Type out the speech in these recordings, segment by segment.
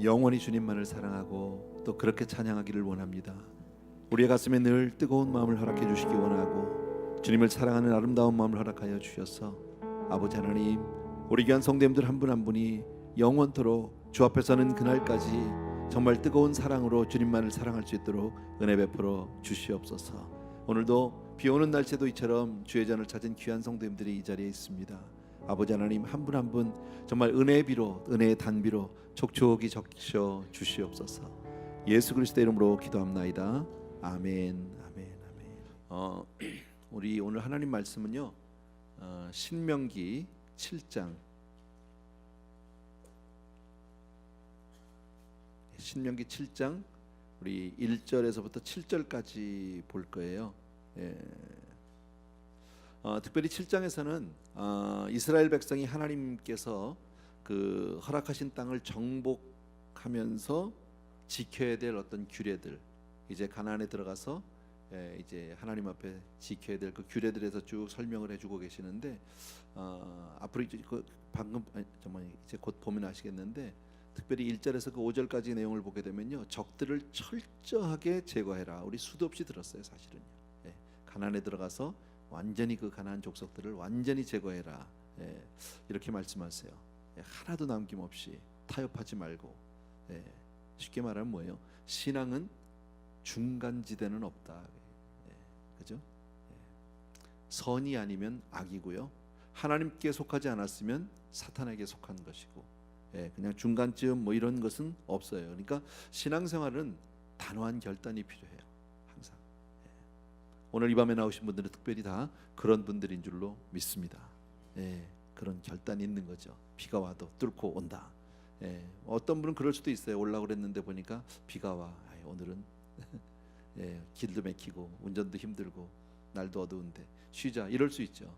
영원히 주님만을 사랑하고 또 그렇게 찬양하기를 원합니다. 우리의 가슴에 늘 뜨거운 마음을 허락해 주시기 원하고 주님을 사랑하는 아름다운 마음을 허락하여 주셔서 아버지 하나님, 우리 귀한 성도님들 한 분 한 분이 영원토록 주 앞에 서는 그날까지 정말 뜨거운 사랑으로 주님만을 사랑할 수 있도록 은혜 베풀어 주시옵소서. 오늘도 비 오는 날씨도 이처럼 주의 전을 찾은 귀한 성도님들이 이 자리에 있습니다. 아버지 하나님, 한 분 한 분 정말 은혜의 비로, 은혜의 단비로 촉촉히 적셔 주시옵소서. 예수 그리스도의 이름으로 기도합나이다. 아멘, 아멘, 아멘. 우리 오늘 하나님 말씀은요, 신명기 7장, 신명기 7장 우리 1절에서부터 7절까지 볼 거예요. 특별히 7장에서는 이스라엘 백성이 하나님께서 그 허락하신 땅을 정복하면서 지켜야 될 어떤 규례들, 이제 가나안에 들어가서 이제 하나님 앞에 지켜야 될 그 규례들에서 쭉 설명을 해주고 계시는데, 앞으로 이제 방금 정말 이제 곧 보면 아시겠는데, 특별히 1절에서 그 5절까지 내용을 보게 되면요, 적들을 철저하게 제거해라. 우리 수도 없이 들었어요, 사실은요. 가나안에 들어가서 완전히 그 가나안 족속들을 완전히 제거해라. 이렇게 말씀하세요. 하나도 남김없이 타협하지 말고. 쉽게 말하면 뭐예요? 신앙은 중간지대는 없다. 그죠? 선이 아니면 악이고요, 하나님께 속하지 않았으면 사탄에게 속한 것이고, 그냥 중간쯤 뭐 이런 것은 없어요. 그러니까 신앙생활은 단호한 결단이 필요해요, 항상. 오늘 이 밤에 나오신 분들은 특별히 다 그런 분들인 줄로 믿습니다. 그런 결단이 있는 거죠. 비가 와도 뚫고 온다. 어떤 분은 그럴 수도 있어요. 올라고 그랬는데 보니까 비가 와. 오늘은 길도 막히고 운전도 힘들고 날도 어두운데 쉬자, 이럴 수 있죠.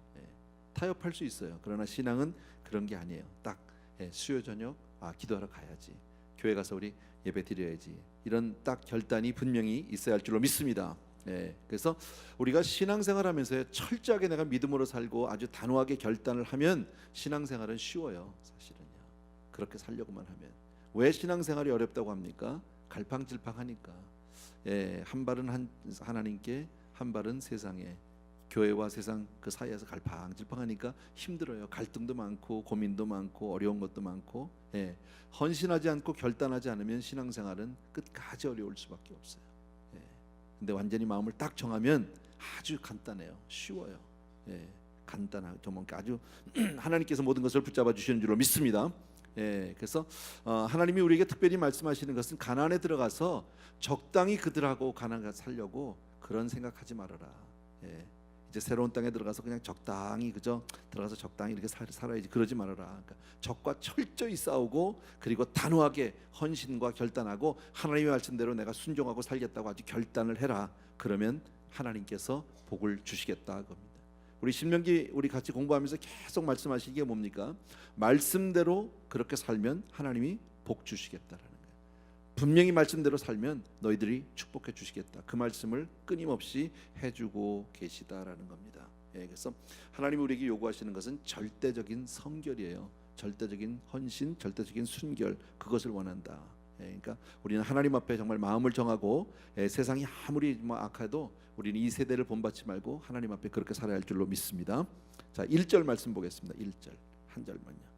타협할 수 있어요. 그러나 신앙은 그런 게 아니에요. 딱 수요 저녁 기도하러 가야지, 교회 가서 우리 예배 드려야지, 이런 딱 결단이 분명히 있어야 할 줄로 믿습니다. 그래서 우리가 신앙생활하면서 철저하게 내가 믿음으로 살고 아주 단호하게 결단을 하면 신앙생활은 쉬워요, 사실은요. 그렇게 살려고만 하면. 왜 신앙생활이 어렵다고 합니까? 갈팡질팡하니까. 한 발은 하나님께, 한 발은 세상에, 교회와 세상 그 사이에서 갈팡질팡하니까 힘들어요. 갈등도 많고 고민도 많고 어려운 것도 많고. 헌신하지 않고 결단하지 않으면 신앙생활은 끝까지 어려울 수밖에 없어요. 근데 완전히 마음을 딱 정하면 아주 간단해요. 쉬워요. 간단하고 정말 아주 하나님께서 모든 것을 붙잡아 주시는 줄로 믿습니다. 그래서 하나님이 우리에게 특별히 말씀하시는 것은 가나안에 들어가서 적당히 그들하고 가나안에 살려고 그런 생각하지 말아라. 이제 새로운 땅에 들어가서 그냥 적당히, 그저 들어가서 적당히 이렇게 살아야지, 그러지 말아라. 그러니까 적과 철저히 싸우고, 그리고 단호하게 헌신과 결단하고 하나님의 말씀대로 내가 순종하고 살겠다고 아주 결단을 해라. 그러면 하나님께서 복을 주시겠다 겁니다. 우리 신명기 우리 같이 공부하면서 계속 말씀하시는 게 뭡니까? 말씀대로 그렇게 살면 하나님이 복 주시겠다라는 거예요. 분명히 말씀대로 살면 너희들이 축복해 주시겠다. 그 말씀을 끊임없이 해주고 계시다라는 겁니다. 그래서 하나님이 우리에게 요구하시는 것은 절대적인 성결이에요. 절대적인 헌신, 절대적인 순결, 그것을 원한다. 그러니까 우리는 하나님 앞에 정말 마음을 정하고, 세상이 아무리 악해도 우리는 이 세대를 본받지 말고 하나님 앞에 그렇게 살아야 할 줄로 믿습니다. 자, 1절 말씀 보겠습니다. 1절 한 절만요.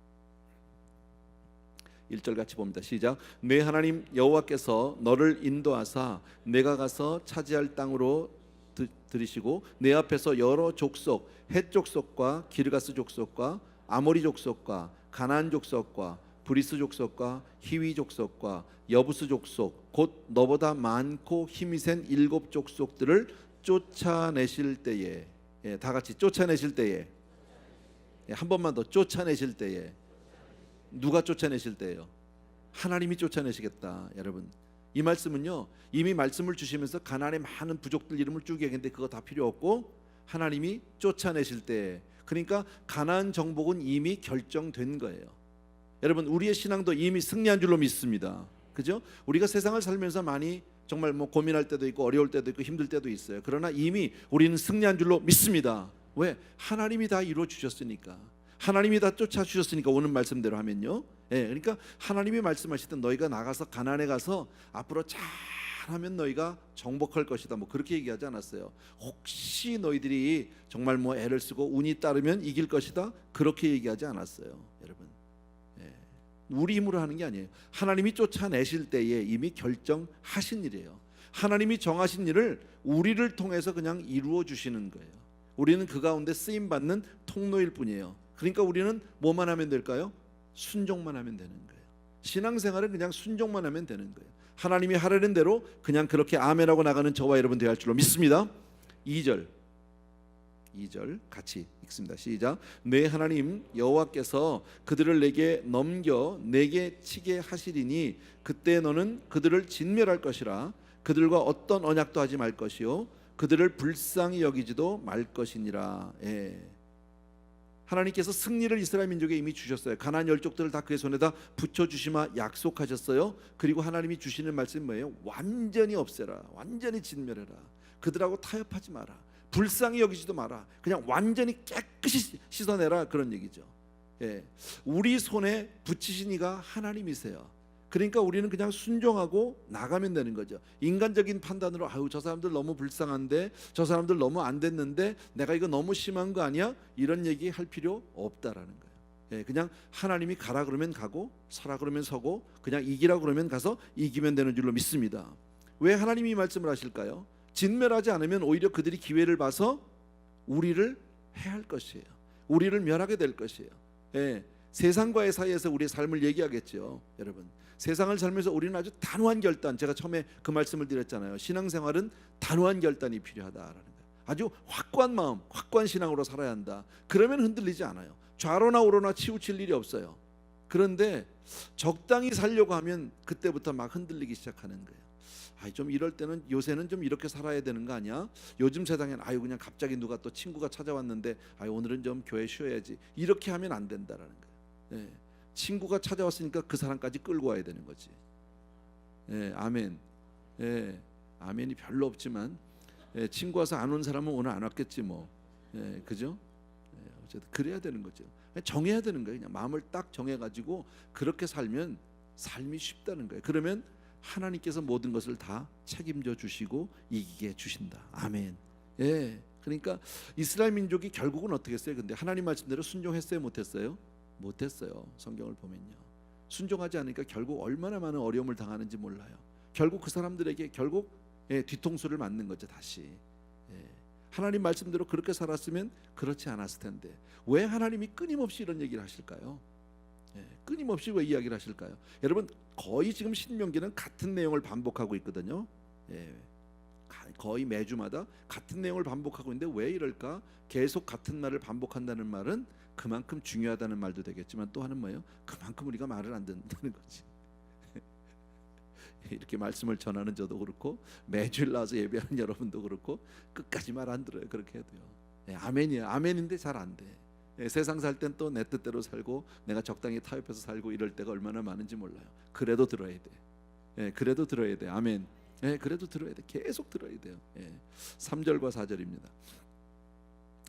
1절 같이 봅니다. 시작. 내 하나님 여호와께서 너를 인도하사 내가 가서 차지할 땅으로 들이시고 내 앞에서 여러 족속, 헷 족속과 기르가스 족속과 아모리 족속과 가나안 족속과 브리스 족속과 히위 족속과 여부스 족속, 곧 너보다 많고 힘이 센 7 족속들을 쫓아내실 때에, 다 같이 쫓아내실 때에, 한 번만 더, 쫓아내실 때에. 누가 쫓아내실 때예요? 하나님이 쫓아내시겠다. 여러분, 이 말씀은요, 이미 말씀을 주시면서 가나안의 많은 부족들 이름을 쭉 얘기했는데 그거 다 필요 없고 하나님이 쫓아내실 때, 그러니까 가나안 정복은 이미 결정된 거예요. 여러분, 우리의 신앙도 이미 승리한 줄로 믿습니다. 그죠? 우리가 세상을 살면서 많이 정말 뭐 고민할 때도 있고 어려울 때도 있고 힘들 때도 있어요. 그러나 이미 우리는 승리한 줄로 믿습니다. 왜? 하나님이 다 이루어 주셨으니까. 하나님이 다 쫓아주셨으니까. 오는 말씀대로 하면요, 예, 그러니까 하나님이 말씀하시던 너희가 나가서 가나안에 가서 앞으로 잘하면 너희가 정복할 것이다. 뭐 그렇게 얘기하지 않았어요. 혹시 너희들이 정말 뭐 애를 쓰고 운이 따르면 이길 것이다. 그렇게 얘기하지 않았어요, 여러분. 예, 우리 힘으로 하는 게 아니에요. 하나님이 쫓아내실 때에 이미 결정하신 일이에요. 하나님이 정하신 일을 우리를 통해서 그냥 이루어 주시는 거예요. 우리는 그 가운데 쓰임 받는 통로일 뿐이에요. 그러니까 우리는 뭐만 하면 될까요? 순종만 하면 되는 거예요. 신앙생활은 그냥 순종만 하면 되는 거예요. 하나님이 하라는 대로 그냥 그렇게 아멘하고 나가는 저와 여러분 되어야 할 줄로 믿습니다. 2절 같이 읽습니다. 시작. 내 하나님 여호와께서 그들을 내게 넘겨 내게 치게 하시리니 그때 너는 그들을 진멸할 것이라. 그들과 어떤 언약도 하지 말 것이요 그들을 불쌍히 여기지도 말 것이니라. 예. 하나님께서 승리를 이스라엘 민족에 이미 주셨어요. 가나안 열족들을 다 그의 손에다 붙여주시마 약속하셨어요. 그리고 하나님이 주시는 말씀이 뭐예요? 완전히 없애라, 완전히 진멸해라. 그들하고 타협하지 마라, 불쌍히 여기지도 마라. 그냥 완전히 깨끗이 씻어내라, 그런 얘기죠. 예. 우리 손에 붙이신 이가 하나님이세요. 그러니까 우리는 그냥 순종하고 나가면 되는 거죠. 인간적인 판단으로 아유 저 사람들 너무 불쌍한데, 저 사람들 너무 안 됐는데 내가 이거 너무 심한 거 아니야? 이런 얘기 할 필요 없다라는 거예요. 예, 그냥 하나님이 가라 그러면 가고 서라 그러면 서고 그냥 이기라 그러면 가서 이기면 되는 줄로 믿습니다. 왜 하나님이 말씀을 하실까요? 진멸하지 않으면 오히려 그들이 기회를 봐서 우리를 해할 것이에요. 우리를 멸하게 될 것이에요. 예, 세상과의 사이에서 우리의 삶을 얘기하겠죠, 여러분. 세상을 살면서 우리는 아주 단호한 결단, 제가 처음에 그 말씀을 드렸잖아요. 신앙생활은 단호한 결단이 필요하다라는 거예요. 아주 확고한 마음, 확고한 신앙으로 살아야 한다. 그러면 흔들리지 않아요. 좌로나 우로나 치우칠 일이 없어요. 그런데 적당히 살려고 하면 그때부터 막 흔들리기 시작하는 거예요. 좀 이럴 때는 요새는 좀 이렇게 살아야 되는 거 아니야? 요즘 세상엔 그냥 갑자기 누가 또 친구가 찾아왔는데 오늘은 좀 교회 쉬어야지, 이렇게 하면 안 된다라는 거예요. 예. 친구가 찾아왔으니까 그 사람까지 끌고 와야 되는 거지. 예, 아멘. 예, 아멘이 별로 없지만 친구 와서 안 온 사람은 오늘 안 왔겠지 뭐. 예, 그죠? 어쨌든 그래야 되는 거죠. 정해야 되는 거예요. 그냥 마음을 딱 정해가지고 그렇게 살면 삶이 쉽다는 거예요. 그러면 하나님께서 모든 것을 다 책임져 주시고 이기게 주신다. 아멘. 예, 그러니까 이스라엘 민족이 결국은 어떻게 했어요? 근데 하나님 말씀대로 순종했어요, 못했어요? 못했어요. 성경을 보면요, 순종하지 않으니까 결국 얼마나 많은 어려움을 당하는지 몰라요. 결국 그 사람들에게 뒤통수를 맞는 거죠, 다시. 하나님 말씀대로 그렇게 살았으면 그렇지 않았을 텐데 왜 하나님이 끊임없이 이런 얘기를 하실까요? 끊임없이 왜 이야기를 하실까요? 여러분, 거의 지금 신명기는 같은 내용을 반복하고 있거든요. 거의 매주마다 같은 내용을 반복하고 있는데 왜 이럴까? 계속 같은 말을 반복한다는 말은 그만큼 중요하다는 말도 되겠지만 또 하는 뭐예요? 그만큼 우리가 말을 안 듣는다는 거지. 이렇게 말씀을 전하는 저도 그렇고 매주일 나와서 예배하는 여러분도 그렇고 끝까지 말 안 들어요. 그렇게 해도요. 아멘이에요. 아멘인데 잘 안 돼. 세상 살 땐 또 내 뜻대로 살고 내가 적당히 타협해서 살고 이럴 때가 얼마나 많은지 몰라요. 그래도 들어야 돼. 그래도 들어야 돼. 아멘. 그래도 들어야 돼. 계속 들어야 돼요. 3절과 4절입니다.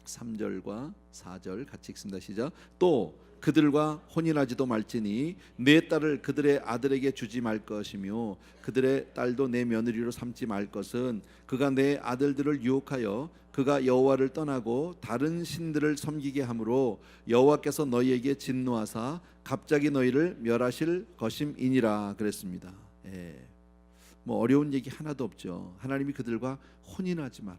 3절과 4절 같이 읽습니다. 시작. 또 그들과 혼인하지도 말지니 내 딸을 그들의 아들에게 주지 말 것이며 그들의 딸도 내 며느리로 삼지 말 것은 그가 내 아들들을 유혹하여 그가 여호와를 떠나고 다른 신들을 섬기게 하므로 여호와께서 너희에게 진노하사 갑자기 너희를 멸하실 것임이니라 그랬습니다. 뭐 어려운 얘기 하나도 없죠. 하나님이 그들과 혼인하지 마라.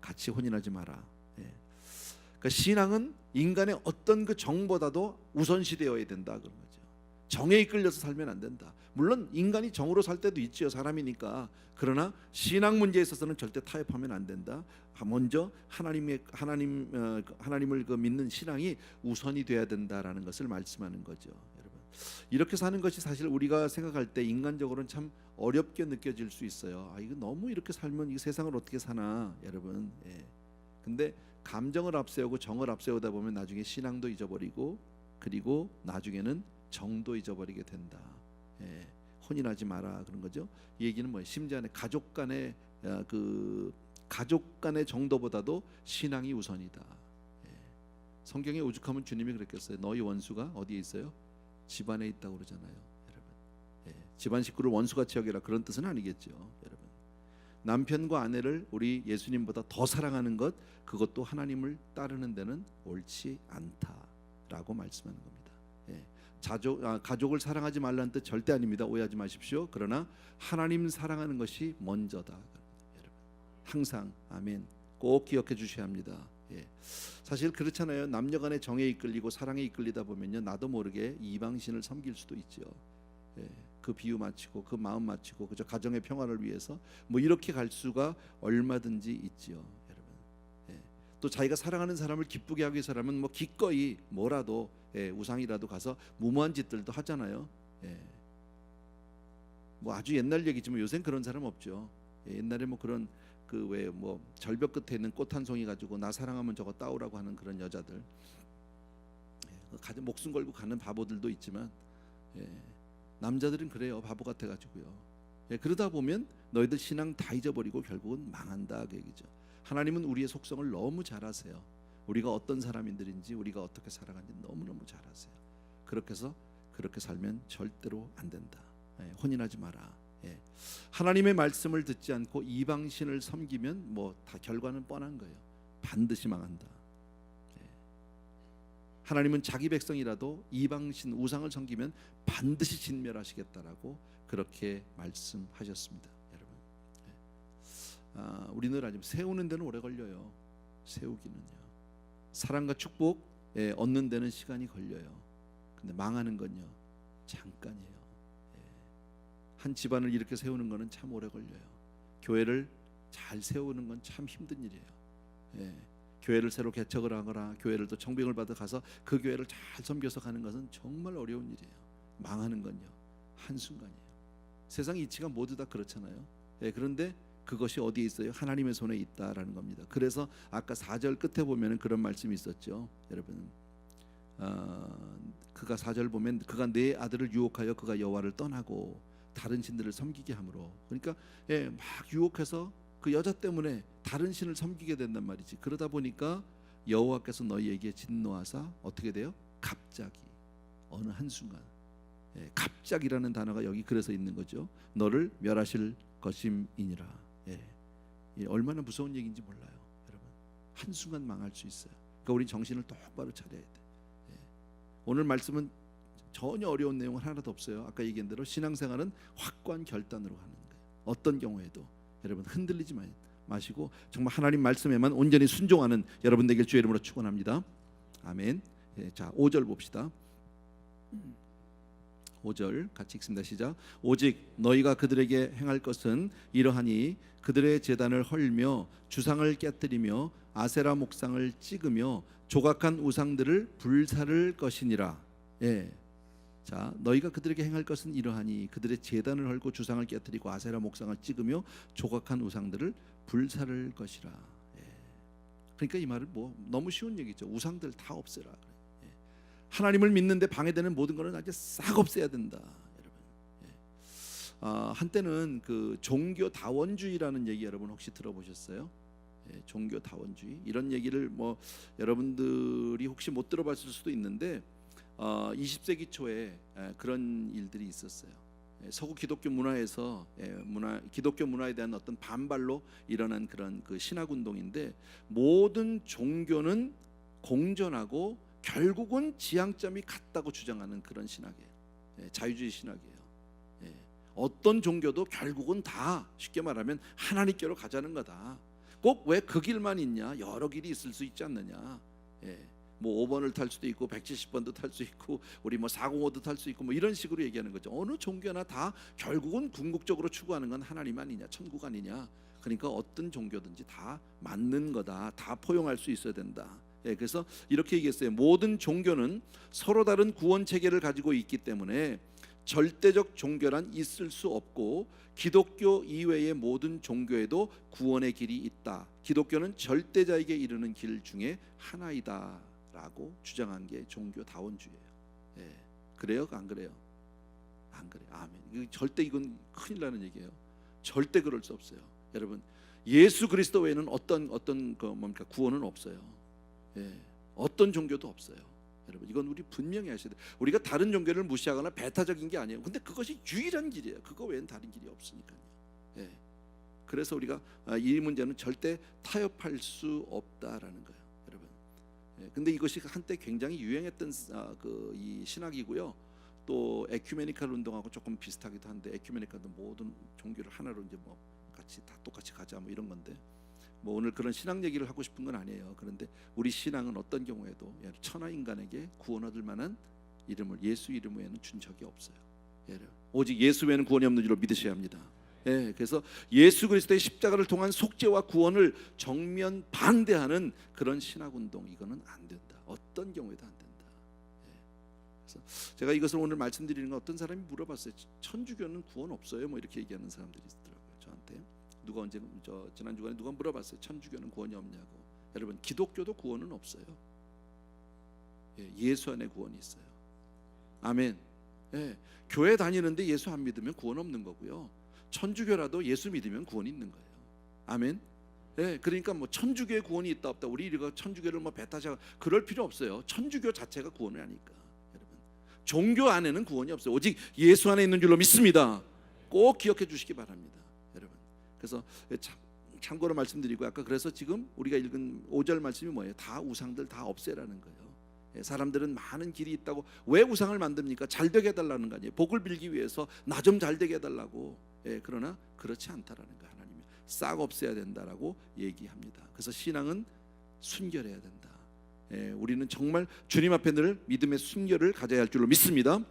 같이 혼인하지 마라. 그러니까 신앙은 인간의 어떤 그 정보다도 우선시되어야 된다 그런 거죠. 정에 이끌려서 살면 안 된다. 물론 인간이 정으로 살 때도 있지요, 사람이니까. 그러나 신앙 문제에 있어서는 절대 타협하면 안 된다. 먼저 하나님을 믿는 신앙이 우선이 돼야 된다라는 것을 말씀하는 거죠, 여러분. 이렇게 사는 것이 사실 우리가 생각할 때 인간적으로는 참 어렵게 느껴질 수 있어요. 이거 너무 이렇게 살면 이 세상을 어떻게 사나, 여러분. 근데 감정을 앞세우고 정을 앞세우다 보면 나중에 신앙도 잊어버리고 그리고 나중에는 정도 잊어버리게 된다. 혼인하지 마라 그런 거죠. 이 얘기는 뭐예요? 심지어 가족 간의 정도보다도 신앙이 우선이다. 성경에 오죽하면 주님이 그랬겠어요. 너희 원수가 어디에 있어요? 집안에 있다고 그러잖아요, 여러분. 예, 집안 식구를 원수같이 여기라 그런 뜻은 아니겠죠, 여러분. 남편과 아내를 우리 예수님보다 더 사랑하는 것, 그것도 하나님을 따르는 데는 옳지 않다라고 말씀하는 겁니다. 예, 가족을 사랑하지 말라는 뜻 절대 아닙니다. 오해하지 마십시오. 그러나 하나님 사랑하는 것이 먼저다, 여러분. 항상 아멘. 꼭 기억해 주셔야 합니다. 예. 사실 그렇잖아요. 남녀간의 정에 이끌리고 사랑에 이끌리다 보면요, 나도 모르게 이방신을 섬길 수도 있죠. 예. 그 비유 맞추고 그 마음 맞추고 그저 가정의 평화를 위해서 뭐 이렇게 갈 수가 얼마든지 있지요, 여러분. 예. 또 자기가 사랑하는 사람을 기쁘게 하기 위해서라면 뭐 기꺼이 뭐라도, 예, 우상이라도 가서 무모한 짓들도 하잖아요. 예. 뭐 아주 옛날 얘기지만 요새는 그런 사람 없죠. 예. 옛날에 뭐 그런 그 왜 뭐 절벽 끝에 있는 꽃 한 송이 가지고 나 사랑하면 저거 따오라고 하는 그런 여자들, 예. 가진 목숨 걸고 가는 바보들도 있지만, 예. 남자들은 그래요. 바보 같아가지고요. 예, 그러다 보면 너희들 신앙 다 잊어버리고 결국은 망한다, 그 얘기죠. 하나님은 우리의 속성을 너무 잘 아세요. 우리가 어떤 사람인들인지, 우리가 어떻게 살아가는지 너무너무 잘 아세요. 그렇게 해서 그렇게 살면 절대로 안 된다. 예, 혼인하지 마라. 예. 하나님의 말씀을 듣지 않고 이방신을 섬기면 뭐 다 결과는 뻔한 거예요. 반드시 망한다. 하나님은 자기 백성이라도 이방신 우상을 섬기면 반드시 진멸하시겠다라고 그렇게 말씀하셨습니다, 여러분. 우리는 아직 세우는 데는 오래 걸려요. 세우기는요. 사랑과 축복, 예, 얻는 데는 시간이 걸려요. 근데 망하는 건요, 잠깐이에요. 예. 한 집안을 이렇게 세우는 거는 참 오래 걸려요. 교회를 잘 세우는 건 참 힘든 일이에요. 예. 교회를 새로 개척을 하거나 교회를 또 청빙을 받아 가서 그 교회를 잘 섬겨서 가는 것은 정말 어려운 일이에요. 망하는 건요, 한순간이에요. 세상 이치가 모두 다 그렇잖아요. 예, 그런데 그것이 어디에 있어요? 하나님의 손에 있다라는 겁니다. 그래서 아까 4절 끝에 보면은 그런 말씀이 있었죠, 여러분. 그가 4절 보면 그가 내 아들을 유혹하여 그가 여호와를 떠나고 다른 신들을 섬기게 함으로, 그러니까 예, 막 유혹해서 그 여자 때문에 다른 신을 섬기게 된단 말이지. 그러다 보니까 여호와께서 너희에게 진노하사 어떻게 돼요? 갑자기, 어느 한순간, 예, 갑자기라는 단어가 여기 그래서 있는 거죠. 너를 멸하실 것임이니라. 예, 얼마나 무서운 얘기인지 몰라요, 여러분. 한순간 망할 수 있어요. 그러니까 우리 정신을 똑바로 차려야 돼. 예. 오늘 말씀은 전혀 어려운 내용은 하나도 없어요. 아까 얘기한 대로 신앙생활은 확고한 결단으로 하는 거예요. 어떤 경우에도 여러분 흔들리지 마시고 정말 하나님 말씀에만 온전히 순종하는 여러분 되길 주의 이름으로 축원합니다. 아멘. 예, 자, 5절 봅시다. 5절 같이 읽습니다. 시작. 오직 너희가 그들에게 행할 것은 이러하니 그들의 제단을 헐며 주상을 깨뜨리며 아세라 목상을 찍으며 조각한 우상들을 불사를 것이니라. 예. 자, 너희가 그들에게 행할 것은 이러하니 그들의 제단을 헐고 주상을 깨뜨리고 아세라 목상을 찍으며 조각한 우상들을 불사를 것이라. 예. 그러니까 이 말은 뭐 너무 쉬운 얘기죠. 우상들 다 없애라. 예. 하나님을 믿는데 방해되는 모든 것은 아주 싹 없애야 된다, 여러분. 예. 한때는 그 종교 다원주의라는 얘기 여러분 혹시 들어보셨어요? 예, 종교 다원주의, 이런 얘기를 뭐 여러분들이 혹시 못 들어봤을 수도 있는데 20세기 초에 그런 일들이 있었어요. 서구 기독교 문화에서 기독교 문화에 대한 어떤 반발로 일어난 그런 그 신학 운동인데, 모든 종교는 공존하고 결국은 지향점이 같다고 주장하는 그런 신학이에요. 자유주의 신학이에요. 어떤 종교도 결국은 다 쉽게 말하면 하나님께로 가자는 거다. 꼭 왜 그 길만 있냐? 여러 길이 있을 수 있지 않느냐? 뭐 5번을 탈 수도 있고 170번도 탈 수 있고 우리 뭐 405도 탈 수 있고 뭐 이런 식으로 얘기하는 거죠. 어느 종교나 다 결국은 궁극적으로 추구하는 건 하나님 아니냐, 천국 아니냐. 그러니까 어떤 종교든지 다 맞는 거다, 다 포용할 수 있어야 된다. 그래서 이렇게 얘기했어요. 모든 종교는 서로 다른 구원 체계를 가지고 있기 때문에 절대적 종교란 있을 수 없고 기독교 이외의 모든 종교에도 구원의 길이 있다. 기독교는 절대자에게 이르는 길 중에 하나이다 라고 주장한 게 종교 다원주의예요. 그래요? 안 그래요? 안 그래요. 아멘. 절대 이건 큰일 나는 얘기예요. 절대 그럴 수 없어요. 여러분, 예수 그리스도 외에는 어떤 그 뭡니까 구원은 없어요. 어떤 종교도 없어요. 여러분, 이건 우리 분명히 아셔야 돼요. 우리가 다른 종교를 무시하거나 배타적인 게 아니에요. 근데 그것이 유일한 길이에요. 그거 외엔 다른 길이 없으니까요. 예. 그래서 우리가 이 문제는 절대 타협할 수 없다라는 거예요, 여러분. 예. 근데 이것이 한때 굉장히 유행했던 이 신학이고요. 또 에큐메니칼 운동하고 조금 비슷하기도 한데, 에큐메니칼도 모든 종교를 하나로 이제 뭐 같이 다 똑같이 가자 뭐 이런 건데, 뭐 오늘 그런 신앙 얘기를 하고 싶은 건 아니에요. 그런데 우리 신앙은 어떤 경우에도 천하 인간에게 구원 얻을 만한 이름을 예수 이름 외에는 준 적이 없어요. 오직 예수 외에는 구원이 없는 줄로 믿으셔야 합니다. 예, 그래서 예수 그리스도의 십자가를 통한 속죄와 구원을 정면 반대하는 그런 신학 운동, 이거는 안 된다. 어떤 경우에도 안 된다. 예. 그래서 제가 이것을 오늘 말씀드리는 건, 어떤 사람이 물어봤어요. 천주교는 구원 없어요? 뭐 이렇게 얘기하는 사람들이 있더라고요, 저한테. 누가 언제 지난 주간에 누가 물어봤어요. 천주교는 구원이 없냐고. 여러분, 기독교도 구원은 없어요. 예, 예수 안에 구원이 있어요. 아멘. 예, 교회 다니는데 예수 안 믿으면 구원 없는 거고요. 천주교라도 예수 믿으면 구원이 있는 거예요. 아멘. 예, 그러니까 뭐 천주교의 구원이 있다 없다, 우리 이거 천주교를 뭐 배타자 그럴 필요 없어요. 천주교 자체가 구원이 아니까. 여러분, 종교 안에는 구원이 없어요. 오직 예수 안에 있는 줄로 믿습니다. 꼭 기억해 주시기 바랍니다, 여러분. 그래서 참고로 말씀드리고, 아까 그래서 지금 우리가 읽은 5절 말씀이 뭐예요? 다 우상들 다 없애라는 거예요. 사람들은 많은 길이 있다고. 왜 우상을 만듭니까? 잘 되게 해달라는 거 아니에요. 복을 빌기 위해서 나 좀 잘 되게 해달라고. 그러나 그렇지 않다라는 거예요. 하나님이 싹 없애야 된다라고 얘기합니다. 그래서 신앙은 순결해야 된다. 우리는 정말 주님 앞에 늘 믿음의 순결을 가져야 할 줄로 믿습니다.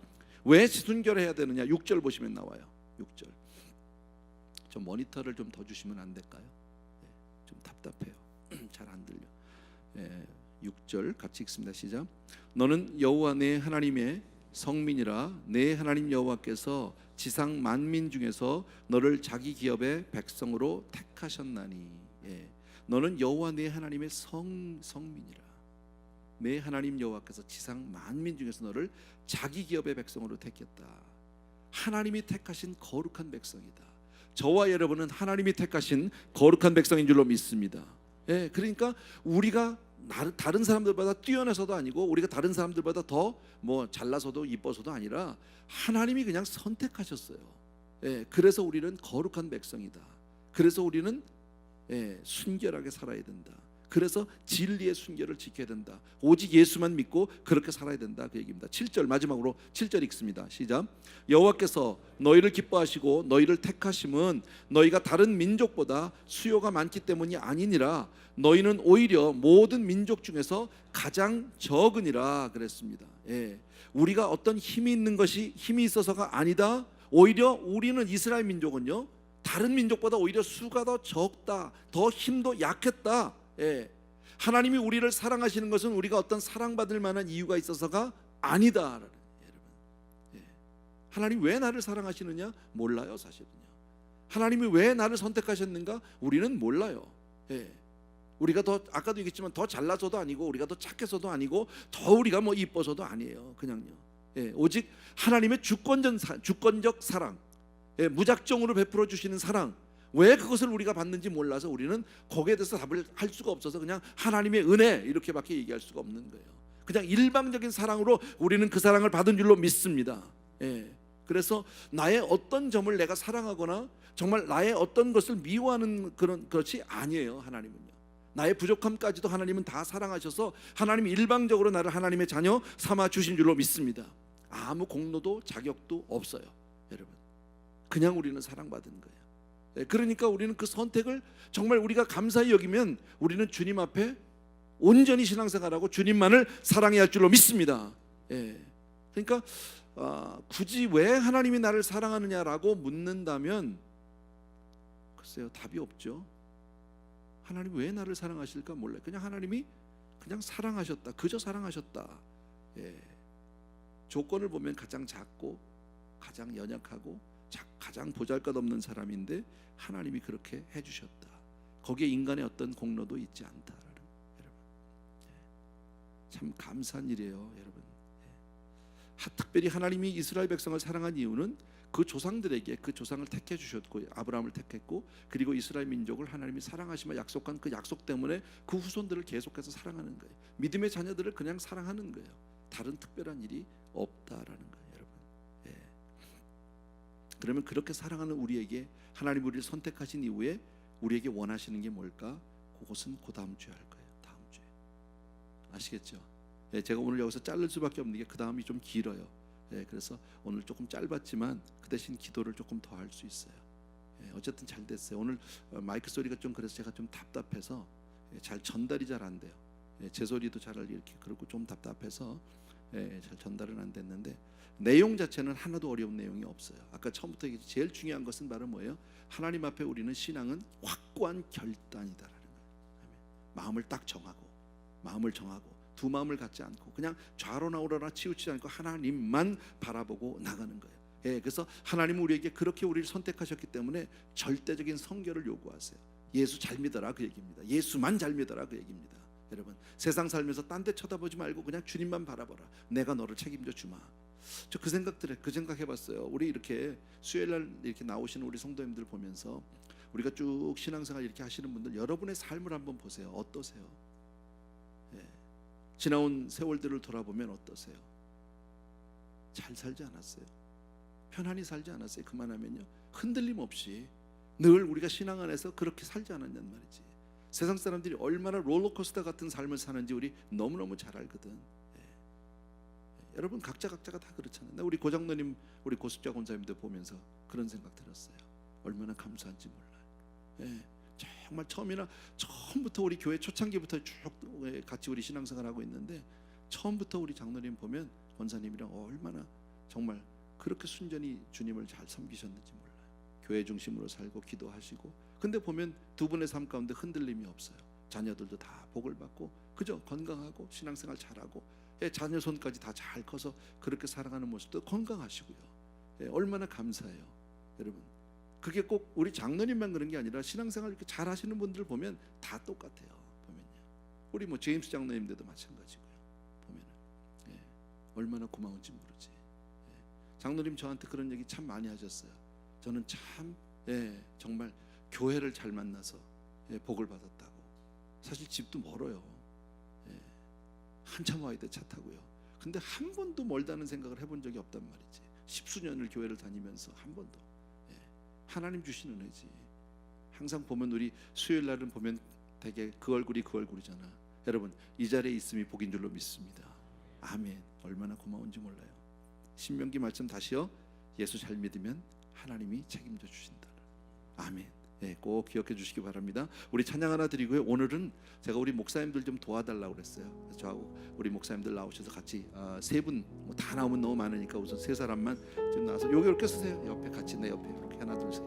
왜 순결해야 되느냐? 6절 보시면 나와요. 6절. 저 모니터를 좀 더 주시면 안 될까요? 좀 답답해요. 잘 안 들려. 6절 같이 읽습니다. 시작. 너는 여호와 내 하나님의 성민이라. 내 하나님 여호와께서 지상 만민 중에서 너를 자기 기업의 백성으로 택하셨나니. 너는 여호와 내 하나님의 성민이라. 내 하나님 여호와께서 지상 만민 중에서 너를 자기 기업의 백성으로 택했다. 하나님이 택하신 거룩한 백성이다. 저와 여러분은 하나님이 택하신 거룩한 백성인 줄로 믿습니다. 그러니까 우리가 다른 사람들보다 뛰어나서도 아니고, 우리가 다른 사람들보다 더 뭐 잘나서도 이뻐서도 아니라, 하나님이 그냥 선택하셨어요. 그래서 우리는 거룩한 백성이다. 그래서 우리는 순결하게 살아야 된다. 그래서 진리의 순결을 지켜야 된다. 오직 예수만 믿고 그렇게 살아야 된다, 그 얘기입니다. 7절 마지막으로 7절 읽습니다. 시작. 여호와께서 너희를 기뻐하시고 너희를 택하심은 너희가 다른 민족보다 수요가 많기 때문이 아니니라. 너희는 오히려 모든 민족 중에서 가장 적으니라 그랬습니다. 우리가 어떤 힘이 있는 것이 힘이 있어서가 아니다. 오히려 우리는, 이스라엘 민족은요, 다른 민족보다 오히려 수가 더 적다, 더 힘도 약했다. 하나님이 우리를 사랑하시는 것은 우리가 어떤 사랑받을 만한 이유가 있어서가 아니다. 여러분, 하나님 왜 나를 사랑하시느냐? 몰라요, 사실은요. 하나님이 왜 나를 선택하셨는가? 우리는 몰라요. 우리가 더, 아까도 얘기했지만, 더 잘나서도 아니고, 우리가 더 착해서도 아니고, 더 우리가 뭐 이뻐서도 아니에요. 그냥요. 오직 하나님의 주권적 사랑, 무작정으로 베풀어 주시는 사랑, 왜 그것을 우리가 받는지 몰라서 우리는 거기에 대해서 답을 할 수가 없어서 그냥 하나님의 은혜 이렇게밖에 얘기할 수가 없는 거예요. 그냥 일방적인 사랑으로 우리는 그 사랑을 받은 줄로 믿습니다. 그래서 나의 어떤 점을 내가 사랑하거나 정말 나의 어떤 것을 미워하는 그런 것이 아니에요. 하나님은요, 나의 부족함까지도 하나님은 다 사랑하셔서 하나님이 일방적으로 나를 하나님의 자녀 삼아 주신 줄로 믿습니다. 아무 공로도 자격도 없어요, 여러분. 그냥 우리는 사랑받은 거예요. 그러니까 우리는 그 선택을 정말 우리가 감사히 여기면 우리는 주님 앞에 온전히 신앙생활하고 주님만을 사랑해야 할 줄로 믿습니다. 그러니까 굳이 왜 하나님이 나를 사랑하느냐라고 묻는다면, 글쎄요, 답이 없죠. 하나님 왜 나를 사랑하실까 몰라요. 그냥 하나님이 그냥 사랑하셨다, 그저 사랑하셨다. 조건을 보면 가장 작고 가장 연약하고 가장 보잘것없는 사람인데 하나님이 그렇게 해주셨다. 거기에 인간의 어떤 공로도 있지 않다. 여러분, 참 감사한 일이에요, 여러분. 특별히 하나님이 이스라엘 백성을 사랑한 이유는 그 조상들에게 그 조상을 택해 주셨고, 아브라함을 택했고, 그리고 이스라엘 민족을 하나님이 사랑하시며 약속한 그 약속 때문에 그 후손들을 계속해서 사랑하는 거예요. 믿음의 자녀들을 그냥 사랑하는 거예요. 다른 특별한 일이 없다라는 거예요, 여러분. 예. 그러면 그렇게 사랑하는 우리에게 하나님 우리를 선택하신 이후에 우리에게 원하시는 게 뭘까? 그것은 그 다음 주에 할 거예요. 다음 주에. 아시겠죠? 예, 제가 오늘 여기서 자를 수밖에 없는 게 그 다음이 좀 길어요. 예, 그래서 오늘 조금 짧았지만 그 대신 기도를 조금 더 할 수 있어요. 예, 어쨌든 잘 됐어요. 오늘 마이크 소리가 좀 그래서 제가 좀 답답해서 잘 전달이 잘 안 돼요. 예, 제 소리도 잘 이렇게 그렇고 좀 답답해서 잘 전달은 안 됐는데 내용 자체는 하나도 어려운 내용이 없어요. 아까 처음부터 제일 중요한 것은 바로 뭐예요? 하나님 앞에 우리는 신앙은 확고한 결단이다라는 거예요. 마음을 딱 정하고 마음을 정하고 두 마음을 갖지 않고 그냥 좌로나 우로나 치우치지 않고 하나님만 바라보고 나가는 거예요. 예, 그래서 하나님은 우리에게 그렇게 우리를 선택하셨기 때문에 절대적인 성결을 요구하세요. 예수 잘 믿어라 그 얘기입니다. 예수만 잘 믿어라 그 얘기입니다. 여러분 세상 살면서 딴 데 쳐다보지 말고 그냥 주님만 바라보라. 내가 너를 책임져 주마. 저 그 생각해봤어요. 우리 이렇게 수요일날 이렇게 나오시는 우리 성도님들 보면서 우리가 쭉 신앙생활 이렇게 하시는 분들 여러분의 삶을 한번 보세요. 어떠세요? 예. 지나온 세월들을 돌아보면 어떠세요? 잘 살지 않았어요? 편안히 살지 않았어요? 그만하면요 흔들림 없이 늘 우리가 신앙 안에서 그렇게 살지 않았냔 말이지. 세상 사람들이 얼마나 롤러코스터 같은 삶을 사는지 우리 너무너무 잘 알거든. 여러분 각자가 다 그렇잖아요. 우리 고장로님, 우리 고숙자 권사님들 보면서 그런 생각 들었어요. 얼마나 감사한지 몰라요. 예, 정말 처음부터 우리 교회 초창기부터 쭉 같이 우리 신앙생활하고 있는데 처음부터 우리 장로님 보면 권사님이랑 얼마나 정말 그렇게 순전히 주님을 잘 섬기셨는지 몰라요. 교회 중심으로 살고 기도하시고 근데 보면 두 분의 삶 가운데 흔들림이 없어요. 자녀들도 다 복을 받고 그죠? 건강하고 신앙생활 잘하고 자녀 손까지 다 잘 커서 그렇게 살아가는 모습도 건강하시고요. 얼마나 감사해요, 여러분. 그게 꼭 우리 장로님만 그런 게 아니라 신앙생활 이렇게 잘 하시는 분들 보면 다 똑같아요. 보면요, 우리 뭐 제임스 장로님들도 마찬가지고요. 보면은 얼마나 고마운지 모르지. 장로님 저한테 그런 얘기 참 많이 하셨어요. 저는 참 정말 교회를 잘 만나서 복을 받았다고. 사실 집도 멀어요. 한참 와야 돼 차 타고요. 근데 한 번도 멀다는 생각을 해본 적이 없단 말이지. 십수년을 교회를 다니면서 한 번도. 하나님 주시는 은혜지. 항상 보면 우리 수요일 날은 보면 되게 그 얼굴이 그 얼굴이잖아. 여러분 이 자리에 있음이 복인 줄로 믿습니다. 아멘. 얼마나 고마운지 몰라요. 신명기 말씀 다시요. 예수 잘 믿으면 하나님이 책임져 주신다. 아멘. 꼭 기억해 주시기 바랍니다. 우리 찬양 하나 드리고요. 오늘은 제가 우리 목사님들 좀 도와달라고 그랬어요. 그래서 저하고 우리 목사님들 나오셔서 같이 세 분 다 나오면 너무 많으니까 우선 세 사람만 지금 나와서 여기 이렇게 쓰세요. 옆에 같이 내 옆에 이렇게 하나 둘 셋.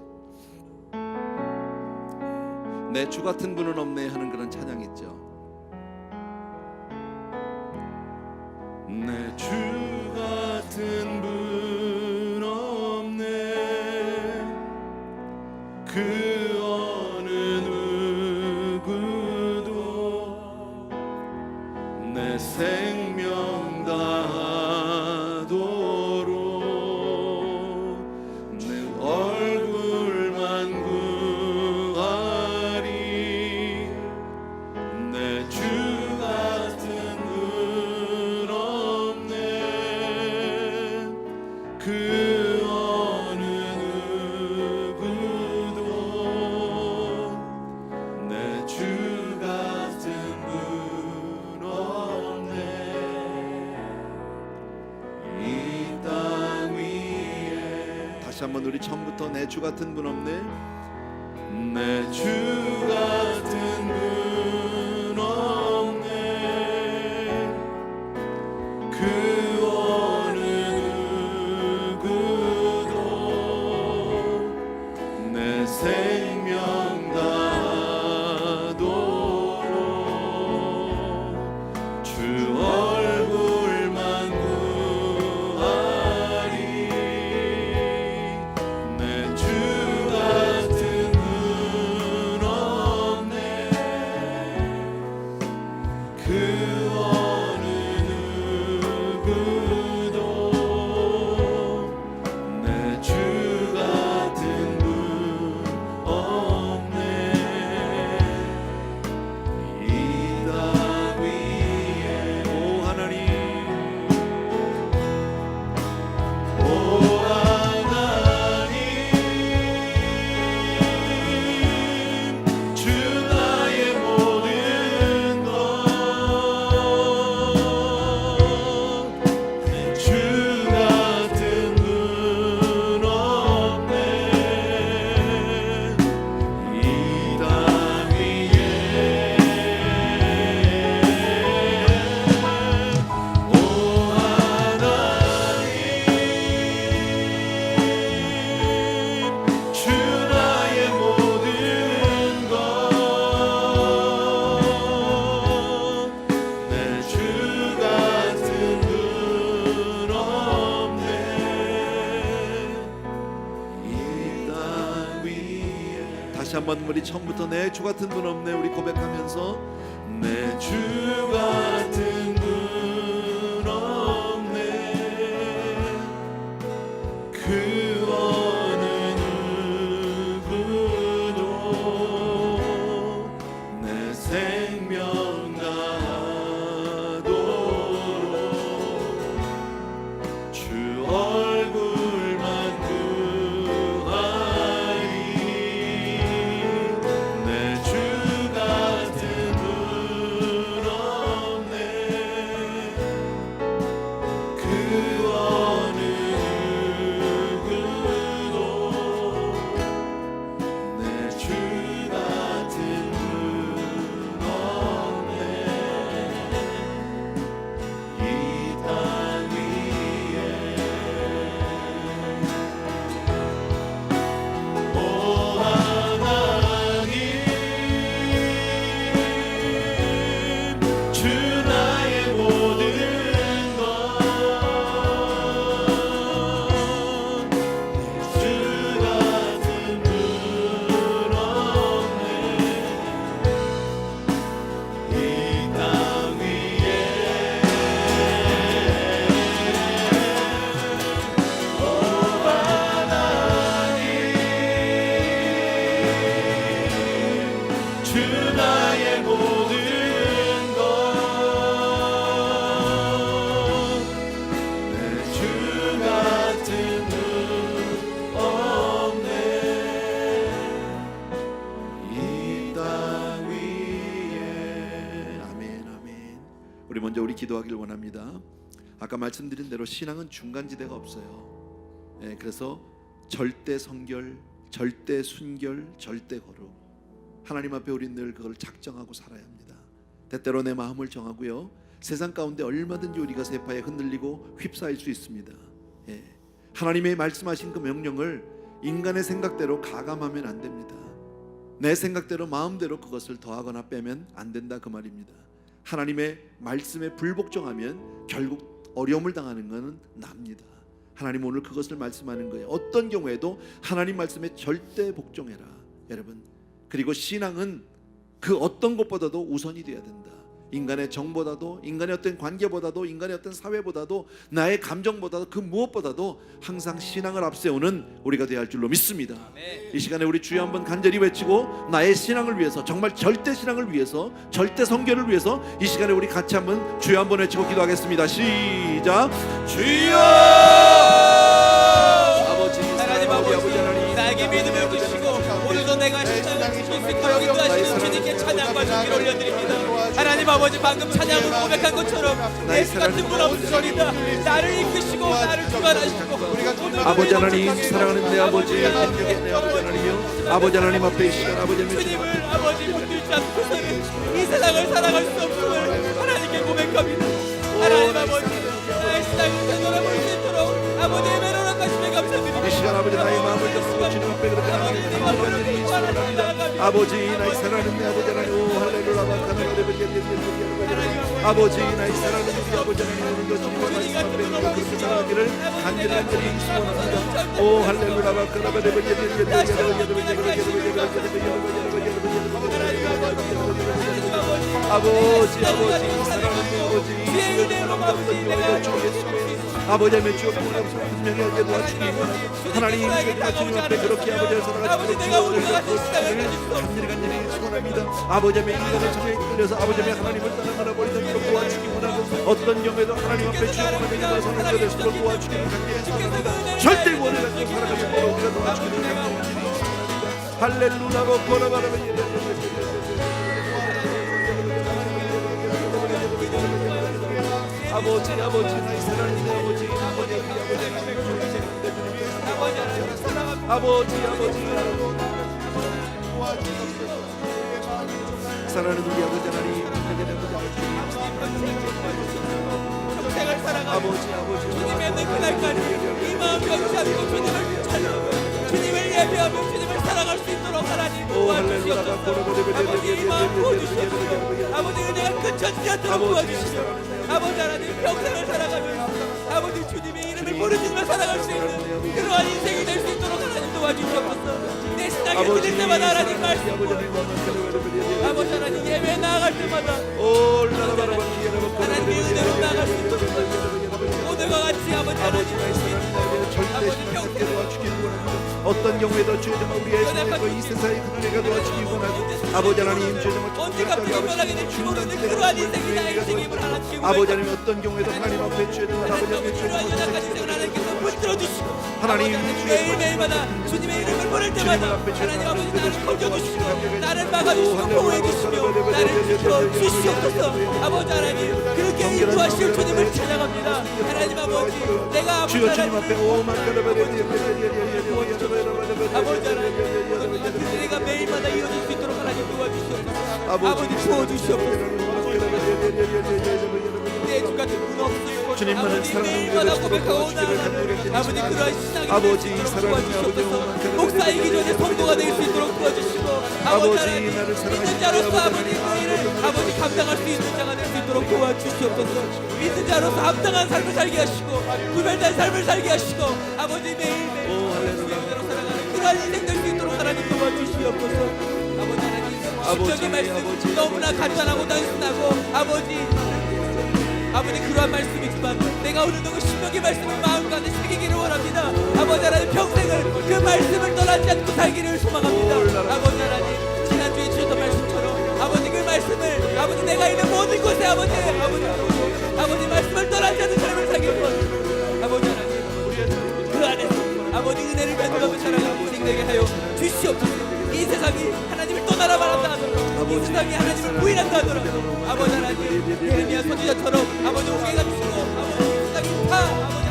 내 주 같은 분은 없네 하는 그런 찬양 있죠. 내 주 같은 분 없네 그 생명 다하도록 내 얼굴만 구하리 내 주 같은 분 없네 그 어느 누구도 내 주 같은 분 한번 우리 처음부터 내 주 같은 분 없네 내 주 같은 분 없네 그 어느 누구도 내 생명 다하도록 주 얼굴만 구하리 내 주 같은 한번 우리 처음부터 내 주 같은 분 없네 우리 고백하면서 내 주 같은 분 없네 그 어느 누구도 내 생명 다하도록 주 얼굴만 구하리 내 주 같은 분 없네 그 어느 누구도 내 주 같은 분 없네 이 땅 위에 오 하나님 주 나의 모든 것 주 같은 분 없네 이 땅 위에 오 하나님 주 나의 모든 것 내 주 같은 분 없네 이 땅 위에 아멘 아멘. 우리 먼저 우리 기도하기를 원합니다. 아까 말씀드린 대로 신앙은 중간지대가 없어요. 그래서 절대 성결, 절대 순결, 절대 거룩. 하나님 앞에 우리는 늘 그걸 작정하고 살아야 합니다. 때때로 내 마음을 정하고요. 세상 가운데 얼마든지 우리가 세파에 흔들리고 휩싸일 수 있습니다. 하나님의 말씀하신 그 명령을 인간의 생각대로 가감하면 안 됩니다. 내 생각대로 마음대로 그것을 더하거나 빼면 안 된다 그 말입니다. 하나님의 말씀에 불복종하면 결국 어려움을 당하는 것은 납니다. 하나님 오늘 그것을 말씀하는 거예요. 어떤 경우에도 하나님 말씀에 절대 복종해라 여러분. 그리고 신앙은 그 어떤 것보다도 우선이 되어야 된다. 인간의 정보다도, 인간의 어떤 관계보다도, 인간의 어떤 사회보다도, 나의 감정보다도, 그 무엇보다도 항상 신앙을 앞세우는 우리가 되어야 할 줄로 믿습니다. 이 시간에 우리 주여 한번 간절히 외치고 나의 신앙을 위해서, 정말 절대 신앙을 위해서, 절대 성결을 위해서 이 시간에 우리 같이 한번 주여 한번 외치고 기도하겠습니다. 시작. 주여 아버지, 하나님 아버지, 나에게 믿음을 주시고 오늘도 내가 신앙을 지킬 수 있도록 인도하시는 주님께 찬양과 존귀를 올려드립니다. 하나님 아버지, 방금 찬양으로 고백한 것처럼 예수 같은 분 없으시리다. 나를 이끄시고 나를 주관하시고 아버지 하나님, 사랑하는 내 아버지, 내 아버지 하나님이요, 아버지 하나님 앞에 이 시간 아버지 하나님 주님을 아버지 붙들지 않고서는 이 세상을 살아갈 수 없음을 하나님께 고백합니다. 하나님 아버지, 나의 신앙을 되돌아볼 수 있도록 아버지의 매를 허락하심에 감사드립니다. 이 시간 아버지 나의 마음을 접고 주님 앞에 그렇게 하나님 간절히 소원합니다. 아버지 나의 사랑하는 내 아버지 하나님, 오 할렐루야 아버지 나의 사랑하는 우리 아버지 하나님, 오늘도 주님의 말씀 앞에 그렇게 살아가기를 간절히 소원합니다. 오 할렐루야 아버지 사랑하는 아버지 아버지 하나님 주여 분명히 하게 도와주시기 하나님 주님 앞에 그렇게 아버지를 살아가시고 간절히 소원합니다. 아버지 하나님 인간의 정에 끌려서 아버지 하나님 하나님을 떠나거나 버리도록 도와주시기 원하고 어떤 경우에도 하나님 앞에 주여 하나님의 선을 되도록 도와주기를 간절히 소원합니다. 절대 원을 가지고 살아가시도록 우리가 도와주기를 간절히 소원합니다. 할렐루야 고라바라바 아버지 나의 사랑하는 내 아버지 사랑하는 우리 아버지 하나님, 평생을 살아가며 아버지 주님의 그날까지 이 마음 경시하고 주님을 찬양하며 주님을 예배하며 주님을 살아갈 수 있도록 하나님 도와주시옵소서. 아버지 이 마음 부어주시옵소서. 아버지 은혜가 끝쳐지지 않도록 도와주시옵소서. 아버지 하나님 평생을 살아가면서 아버지 주님의 이름을 부르짖으며 살아갈 수 있는 그러한 인생이 될 수 있도록 하나님 도와주시옵소서. 내 신앙 예배당에 드릴 때마다 하나님 말씀 보여주시고 아버지 하나님 예배 나아갈 때마다 하나님의 은혜로 나아갈 수 있도록 오늘과 같이 아버지 하나님 아버지 평생 어떤 경우에도 주여 정말 우리의 생명과 이 세상의 그늘에가 도와주기 원하고 아버지 하나님 주여 정말 언제가 불편하게 된 주먹을 그러한 인생이 나의 인생임을 하나님 아버지 하나님 어떤 경우에도 하나님 앞에 주여 정말 아버지 하나님 주여 그러한 연약한 인생을 하나님께서 붙들어 주시고 하나님 매일매일마다 주님의 이름을 부를 때마다 하나님 아버지 나를 건져주시고 나를 막아주시고 보호해주시며 나를 지켜주시옵소서. 아버지 하나님 그렇게 인도하실 주님을 찬양합니다. 하나님 아버지 내가 아버지 주여 주님 앞에 하나님 오만 아버지 하나님 내가 매일마다 이어질 수 있도록 하나님 도와주시옵소서. 아버지 부어주시옵소서. 내 주 같은 분 없으시고 주님만을 사랑하는 매일마다 고백하고 나아가는 아버지 그러한 신앙이 아버지 되시도록 사랑하는 도와주시옵소서. 목사이기 전에 성도가 될 수 있도록 도와주시고 아버지 하나님 믿는 자로서 아버지 그 일을 아버지 감당할 수 있는 자가 될 수 있도록 도와주시옵소서. 믿는 자로서 합당한 삶을 살게 하시고 구별된 삶을 살게 하시고 아버지 매일매일 주님대로 살아가는 그러한 인생 될 수 있도록 하나님 도와주시옵소서. 아버지 하나님 십자가의 말씀 너무나 간단하고 단순하고 아버지 그러한 말씀이지만 내가 오늘 그 신명의 말씀을 마음가에 새기기를 원합니다. 아버지 하나님 평생을 그 말씀을 떠나지 않고 살기를 소망합니다. 아버지 하나님 지난주에 주셨던 말씀처럼 아버지 그 말씀을 아버지 내가 있는 모든 곳에 아버지 말씀을 떠나지 않는 삶을 살기를 원합니다. 아버지 하나님 그 안에서 아버지 은혜를 베풀며 살아가는 인생 되게 하여 주시옵소서. 이 세상이 하나님을 떠나라 말한다 하더라도 이 세상이 하나님을 부인한다 하더라도 아버지 하나님 예레미야 선지자처럼 아버지 오게가 주시고 아버지 이 세상이 다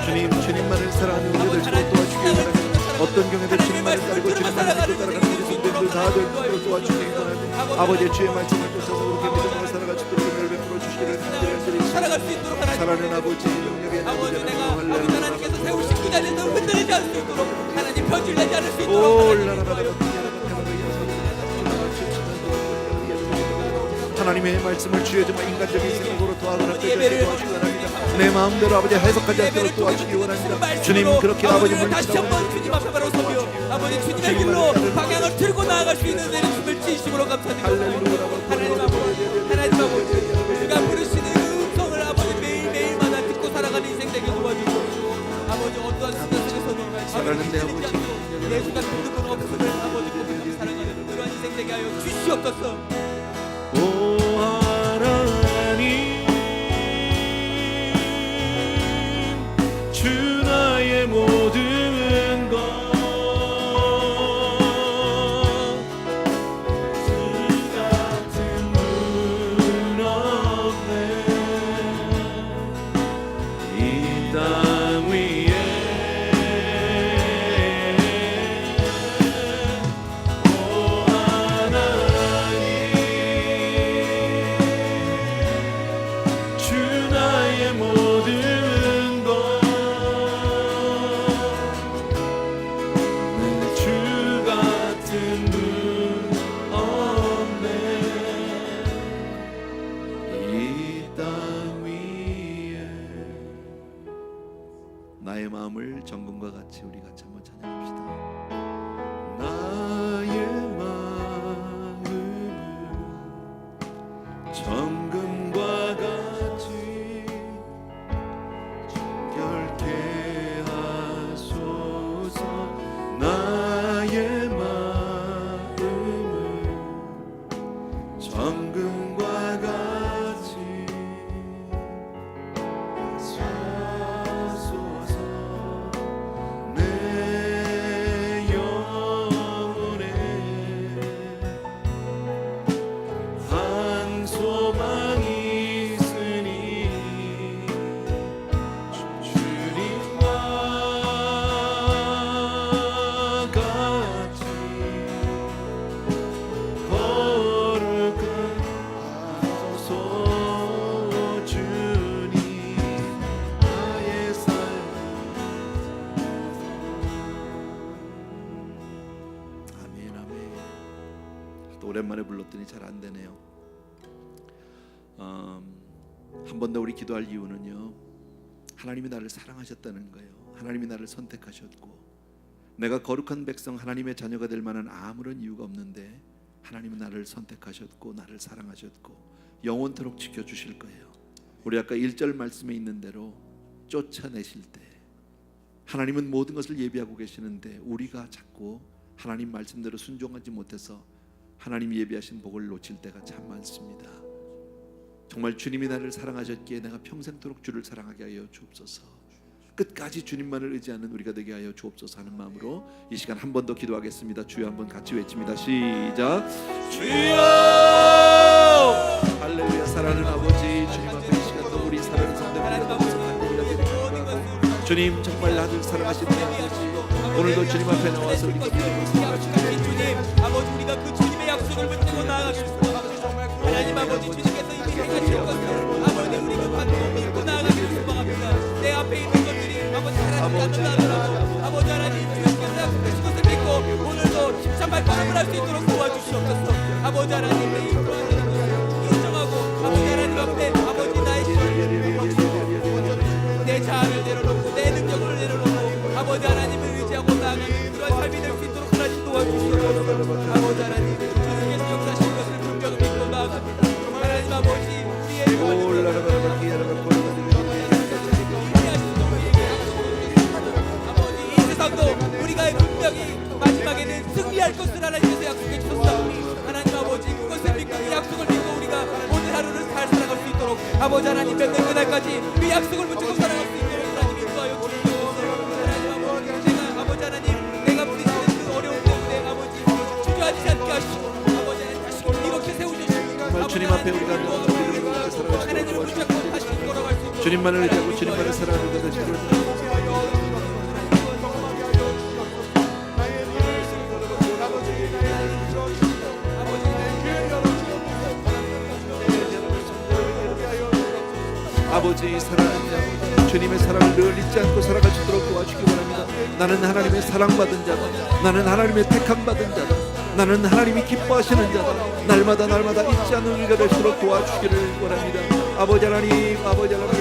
아버지 주님만을 사랑하는 우리들 주로 도와주기 원합니다. 어떤 경우에도 주님만을 따르고 주님만을 따라가는 우리 성도들 다 되도록 도와주기 원합니다. 아버지의 주의 말씀을 쫓아서 그렇게 믿음으로 살아갈 수 있도록 은혜를 베풀어 주시기를 간절히 살아갈 수 있도록 하나님 사랑하는 아버지 영역의 아버지 내가 아버지 하나님께서 세우신 그 자리에서 흔들리지 않을 수 있도록 하나님 변질되지 않을 수 있도록 하나님의 말씀을 주여 정말 인간적인 생각으로 도와가는 때를 도와주기 원합니다. 내 마음대로 아버지 해석하지 않도록 도와주기 원합니다. 주님 그렇게 아버지를 다시 한번 주님 앞에 바로 서며 아버지 주님의 길로 방향을 들고 나아갈 수 있는 내 주님을 진심으로 감사드립니다. 하나님 아버지 우리가 부르시는 그 음성을 아버지 매일매일마다 듣고 살아가는 인생 되게 도와주시고 아버지 어떠한 순간 속에서도 사랑하는 내 아버지 내 순간 듣는 건 없음을 아버지 고백하며 살아가는 그러한 인생 되게 하여 주시옵소서. 오 하나님 주 나의 모든 것 주 같은 분 없네 이 땅 위에 오 하나님 주 나의 모든 것 주 같은 분 없네 이 땅 위에 나의 마음을 정금과 같이 우리 같이 한번 찬양합시다. 나의 마음을 정금과 같이 정결케 하소서. 나의 마음을 정금과 같이 하소서. 내 영혼에 한 소망이 있으니 주님과 같이 거룩한 하소서. 주님 나의 삶 아멘 아멘. 또 오랜만에 불렀더니 잘 안 되네요. 한 번 더 우리 기도할 이유는요, 하나님이 나를 사랑하셨다는 거예요. 하나님이 나를 선택하셨고 내가 거룩한 백성 하나님의 자녀가 될 만한 아무런 이유가 없는데 하나님은 나를 선택하셨고 나를 사랑하셨고 영원토록 지켜주실 거예요. 우리 아까 1절 말씀에 있는 대로 쫓아내실 때 하나님은 모든 것을 예비하고 계시는데 우리가 자꾸 하나님 말씀대로 순종하지 못해서 하나님 예비하신 복을 놓칠 때가 참 많습니다. 정말 주님이 나를 사랑하셨기에 내가 평생토록 주를 사랑하게 하여 주옵소서. 끝까지 주님만을 의지하는 우리가 되게 하여 주옵소서 하는 마음으로 이 시간 한 번 더 기도하겠습니다. 주여 한번 같이 외칩니다. 시작. 주여. 할렐루야. 사랑하는 아버지, 주님 앞에 이 시간도 우리 사랑하는 성도님들 주님 정말 나를 사랑하시는 아버지, 오늘도 주님 앞에 나와서 우리가 믿음으로 살아가시는 주님 아버지, 우리가 그 주님의 약속을 붙들고 나아가겠습니다. 하나님 아버지, 주님께서 이미 행하실 것을 아버지 우리가 받고 믿고 나아가기를 소망합니다. 내 앞에 있는 것들이 아버지 하나님께 안다더라도 아버지 하나님 주님께서 약속하신 것을 믿고 오늘도 힘찬 발걸음을 할 수 있도록 도와주시옵소서. 아버지 하나님 내 인정하고 아버지 하나님 앞에 아버지 나의 내 자아를 내려놓고 내 능력을 내려놓고 아버지 하나님을 의지하고 나아가는 그런 삶이 될 수 있도록 하나님 도와주시옵소서. 아버지 하나님 주님께서 역사하신 것을 분명히 믿고 나아갑니다. 하나님 아버지 아버지 이 세상도 우리가 분명히 마지막에는 승리할 것을 하나님께서 약속해 주셨사오니 하나님 아버지 그것을 믿고 그 약속을 믿고 우리가 오늘 하루를 잘 살아갈 수 있도록 아버지 하나님 맺는 그날까지 그 약속을 붙잡고 살아갈 수 있도록 하나님 인도하여 주시옵소서. 하나님 아버지 내가 아버지 하나님 내가 부딪히는 그 어려움 때문에 아버지 주저하지 않게 하시고 아버지 하나님 다시 이렇게 세우시고 주님 앞에 우리가 하나님을 붙잡고 다시 걸어갈 수 있도록 주님만을 의지하고 주님만을 사랑하는 것을 지키는 아버지, 사랑합니다. 주님의 사랑을 늘 잊지 않고 살아갈 수 있도록 도와주기 바랍니다. 나는 하나님의 사랑받은 자다. 나는 하나님의 택함받은 자다. 나는 하나님이 기뻐하시는 자다. 날마다 잊지 않는 우리가 될수록 도와주기를 원합니다. 아버지 하나님, 아버지 하나님,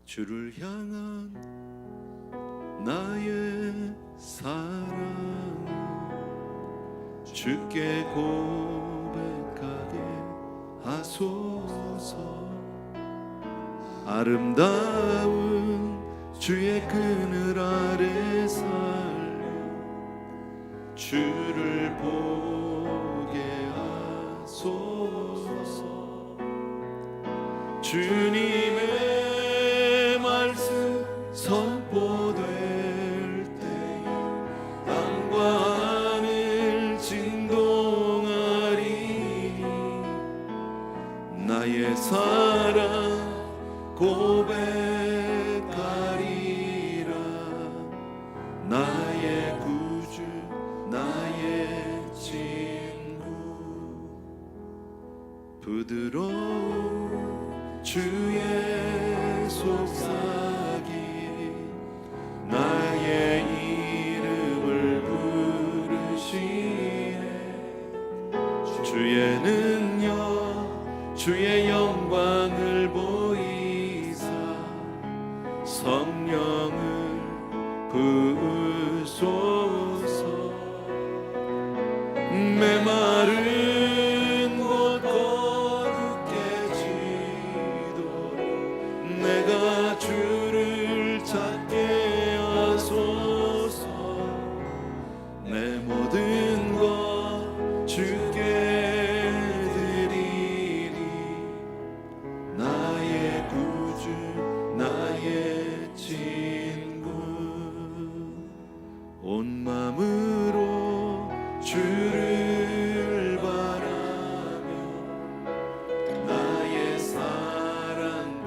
주를 향한 나의 사랑 주께 고백하게 하소서. 아름다운 주의 그늘 아래 살며 주를 보게 하소서. 주님의 말씀 선포될 때에 땅과 하늘 진동하리. 나의 사랑 고백하리라. 나의 구주 나의 친구 부드러운 주의 속삭이 나의 이름을 부르시네. 주의 능력 주의 영광을 보이사 성령을 부으소서. 메마른 곳 거룩해지도록 내가 주를 찾게 하소서. 내 모든 것 주께 드리리. 나의 구주 나의 친구 온 마음으로 주를 바라며 나의 사랑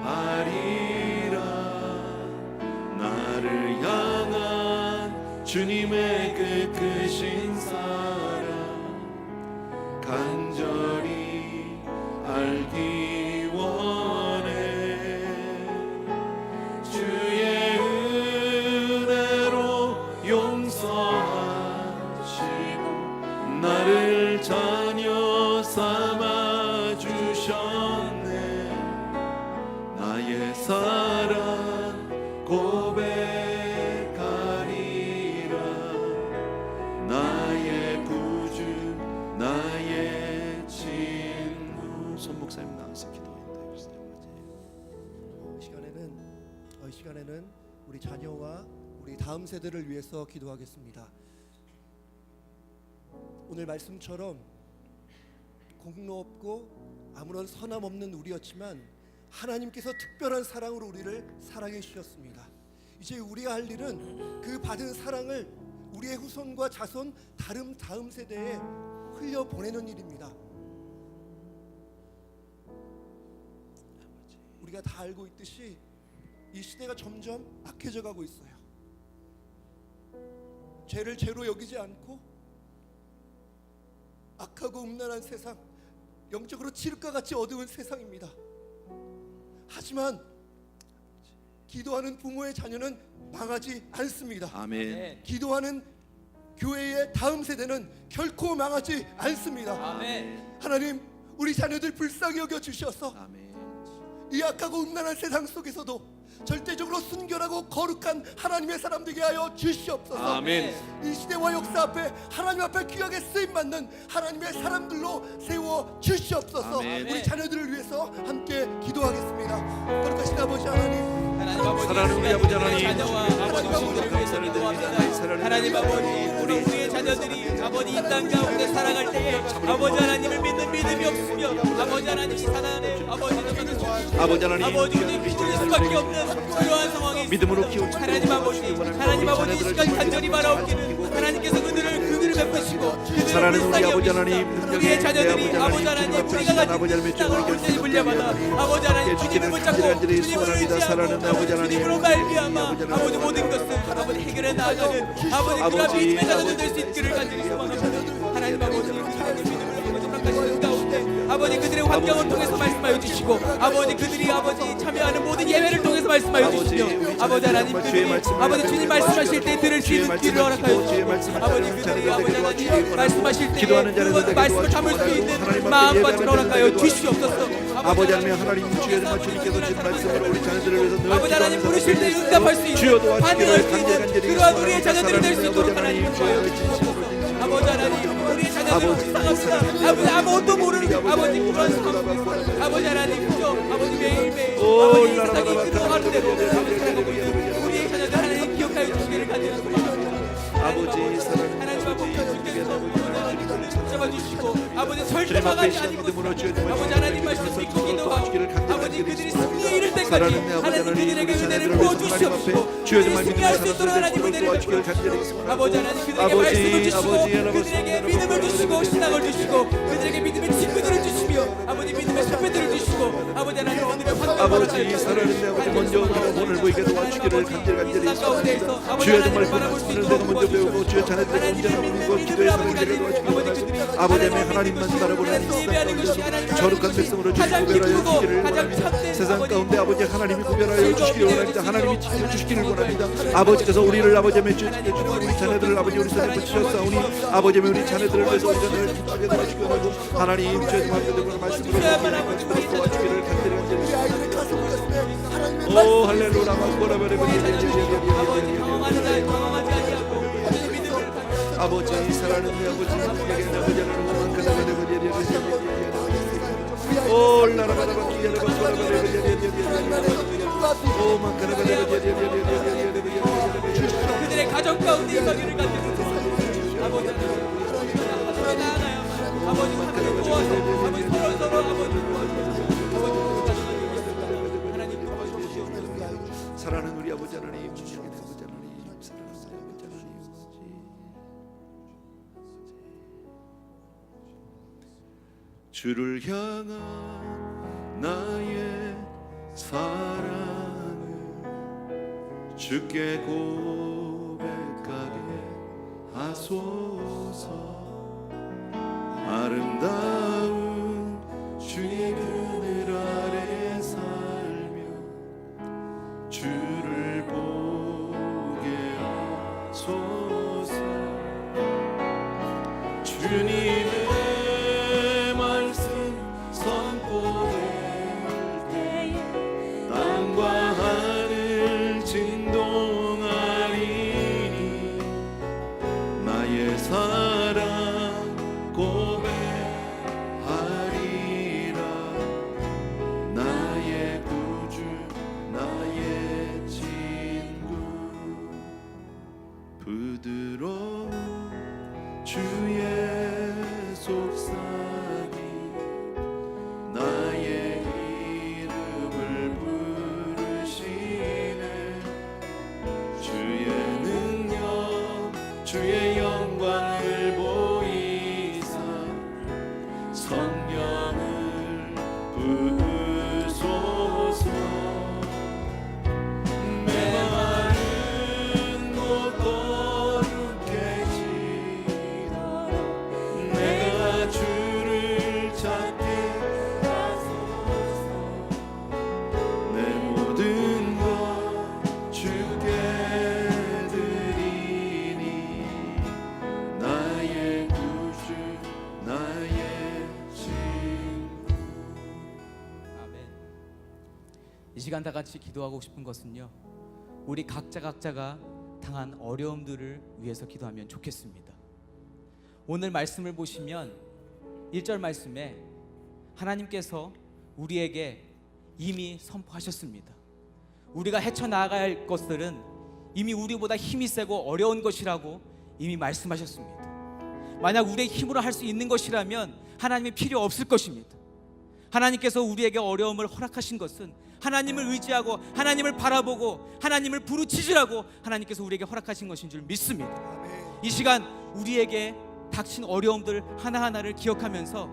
고백하리라. 주님의 깨끗신 사랑 간절히 알기 원해. 주의 은혜로 용서하시고 나를 자녀 삼아 주셨네. 나의 사랑 고백하리라. 나의 구주 나의 친구. 손 목사님 나와서 기도합니다. 이 시간에는 우리 자녀와 우리 다음 세대를 위해서 기도하겠습니다. 오늘 말씀처럼 공로 없고 아무런 선함 없는 우리였지만 하나님께서 특별한 사랑으로 우리를 사랑해 주셨습니다. 이제 우리가 할 일은 그 받은 사랑을 우리의 후손과 자손 다음 세대에 흘려 보내는 일입니다. 우리가 다 알고 있듯이 이 시대가 점점 악해져 가고 있어요. 죄를 죄로 여기지 않고 악하고 음란한 세상, 영적으로 칠흑과 같이 어두운 세상입니다. 하지만 기도하는 부모의 자녀는 망하지 않습니다. 아멘. 기도하는 교회의 다음 세대는 결코 망하지 않습니다. 아멘. 하나님, 우리 자녀들 불쌍히 여겨 주셔서 아멘. 이 악하고 음란한 세상 속에서도 절대적으로 순결하고 거룩한 하나님의 사람 되게 하여 주시옵소서. 아멘. 이 시대와 역사 앞에 하나님 앞에 귀하게 쓰임받는 하나님의 사람들로 세워 주시옵소서. 아멘. 우리 자녀들을 위해서 함께 기도하겠습니다. 거룩하신 아버지 하나님, 하나님 아버지, 사랑하는 우리 아버지 하나님, 자녀와 아버지 후손들을 위해서 기도합니다. 하나님 아버지, 우리의 자녀들이 아버지 이 땅 가운데 살아갈 때에 아버지 하나님을 믿는 믿음이 없으며 아버지 하나님이 사랑하는 아버지 하나님, 아버지 우리 기도할 수밖에 없는 그러한 상황에 믿음으로 키우고 하나님 아버지 이 시간 간절히 바라옵기는 하나님께서 그들을 베푸시고 사랑하는 우리 아버지 하나님, 우리의 자녀들이 아버지 하나님 우리가 가진 땅을 온전히 물려받아 아버지 하나님 주님을 붙잡고 주님을 의지하고 주님으로 말미암아 아버지 모든 것을 아버지 해결해 나가는 아버지 그가 믿음의 자녀들 될 수 있기를 간절히 소망합니다. 하나님 아버지 그들의 믿음을 허락하시는 가운데 아버지 그들의 환경을 통해서 말씀하여 주시고 아버지 그들이 아버지 참여하는 모든 예배를 통해서 말씀하여 주시며 아버지 하나님 그들이 아버지 주님 말씀하실 때 들을 귀를 허락하여 주시고 아버지 그들이 아버지 하나님 말씀하실 때 그 말씀을 담을 수 있는 마음밭을 허락하여 주시옵소서. 아버지 하나님, 하나님 주여 정말 주님께서 주신 말씀으로 우리 자녀들을 위해서 늘 아버지 하나님 부르실 때 응답할 수 주여 있는 반응할 수 있는 그러한 우리의 자녀들이 될 수 있도록 하나님 주여 아버지 하나님 우리의 자녀들을 불쌍합니다. 아버지 아무것도 모르는 아버지 그러한 상황 아버지 하나님 그저 아버지 매일매일 아버지 이 세상이 흘러가는 대로 아버지 살아가고 있는 우리의 자녀들 하나님 기억하여 주시기를 간절히 소망합니다. 아버지 사랑 하나님 아버지 주께서 잡아주시고 아버지 주님 절대가 앞에 가지 시간 아니고 믿음으로 주여 정말 아버지 하나님 말씀 믿고 기도하고 아버지 그들이 승리에 이를 때까지 사랑하는 아버지 하나님 하나님, 그들에게 우리 은혜를 자녀들을 위해서 하나님 부어주시옵시고 앞에 주여 정말 그들이 믿음의 승리할 수 있도록 사람들을 하나님 은혜를 도와주기를 베푸시고 간절히 소원합니다. 아버지 하나님 그들에게 아버지, 말씀을 주시고 아버지, 그들에게 믿음을 주시고 신앙을 주시고 그들에게 믿음의 친구들을 주시며 아버지 믿음의 선배들을 주시고 아버지 하나님 믿음의 환경을 아버지 사랑하는 아버지 먼저 오늘 보이게 도와주기를 간절히 소원합니다. 주여 정말 그 말씀을 내가 먼저 배우고 주여 자녀들에게 언제나 부르고 기도의 사랑을 내게 도와주기를 아버지 하나님만 바라보는 세상 거룩한 백성으로 주님 구별하여 주시기를 원합니다. 세상 가운데 아버지 하나님이 구별하여 주시기를 원합니다. 하나님이 지켜주시기를 원합니다. 아버지께서 우리를 아버지 맺주시고 우리 자녀들을 아버지 우리 손에 붙이셨사오니 아버지 우리 자녀들을 위해서 우리가 늘 기쁘게 도와주기를 원하고 하나님 주의 말씀으로 말씀으로 도와주기를 간절히 아이들의 가슴 가슴에 하나님의 오 할렐루야 마코라바레바 아버지 당황하는 날 당황하지 아니하고 아버지 믿음을 아버지 사랑하는 아버지 내게 아버지 하나님 만나바레바 오 라라바라바 기야라바 오 만카라바레바 그들의 가정 가운데 임하기를 간절히 소망합니다. 아버지 하나님 나아가야만 아버지 하나님 도와서 아버지 서로 아버지 하나님 도와주시옵소서. 사랑하는 우리 아버지 하나님 아버지 하나님 사랑하는 우리 아버지 하나님 주를 향한 나의 사랑을 주께 고백하게 하소서. 아름다운 주의 그늘 아래 살며 주를 보게 하소서. 주님의 말씀 선포될 때에 땅과 하늘 진동하리니 나의 사랑 고백하리라. 나의 구주 나의 친구 부드러운 주의 속삭이 나의 이름을 부르시네. 주의 능력 주의 영광을 보이사 성령을 부으소서. 메마른 곳 거룩해지도록 내가 주를 찾게 하소서. 내 모든 것 주께 드리니 나의 구주 나의 친구. 아멘. 이 시간 다 같이 기도하고 싶은 것은요, 우리 각자가 당한 어려움들을 위해서 기도하면 좋겠습니다. 오늘 말씀을 보시면 1절 말씀에 하나님께서 우리에게 이미 선포하셨습니다. 우리가 헤쳐나가야 할 것들은 이미 우리보다 힘이 세고 어려운 것이라고 이미 말씀하셨습니다. 만약 우리의 힘으로 할 수 있는 것이라면 하나님이 필요 없을 것입니다. 하나님께서 우리에게 어려움을 허락하신 것은 하나님을 의지하고 하나님을 바라보고 하나님을 부르짖으라고 하나님께서 우리에게 허락하신 것인 줄 믿습니다. 이 시간 우리에게 닥친 어려움들 하나하나를 기억하면서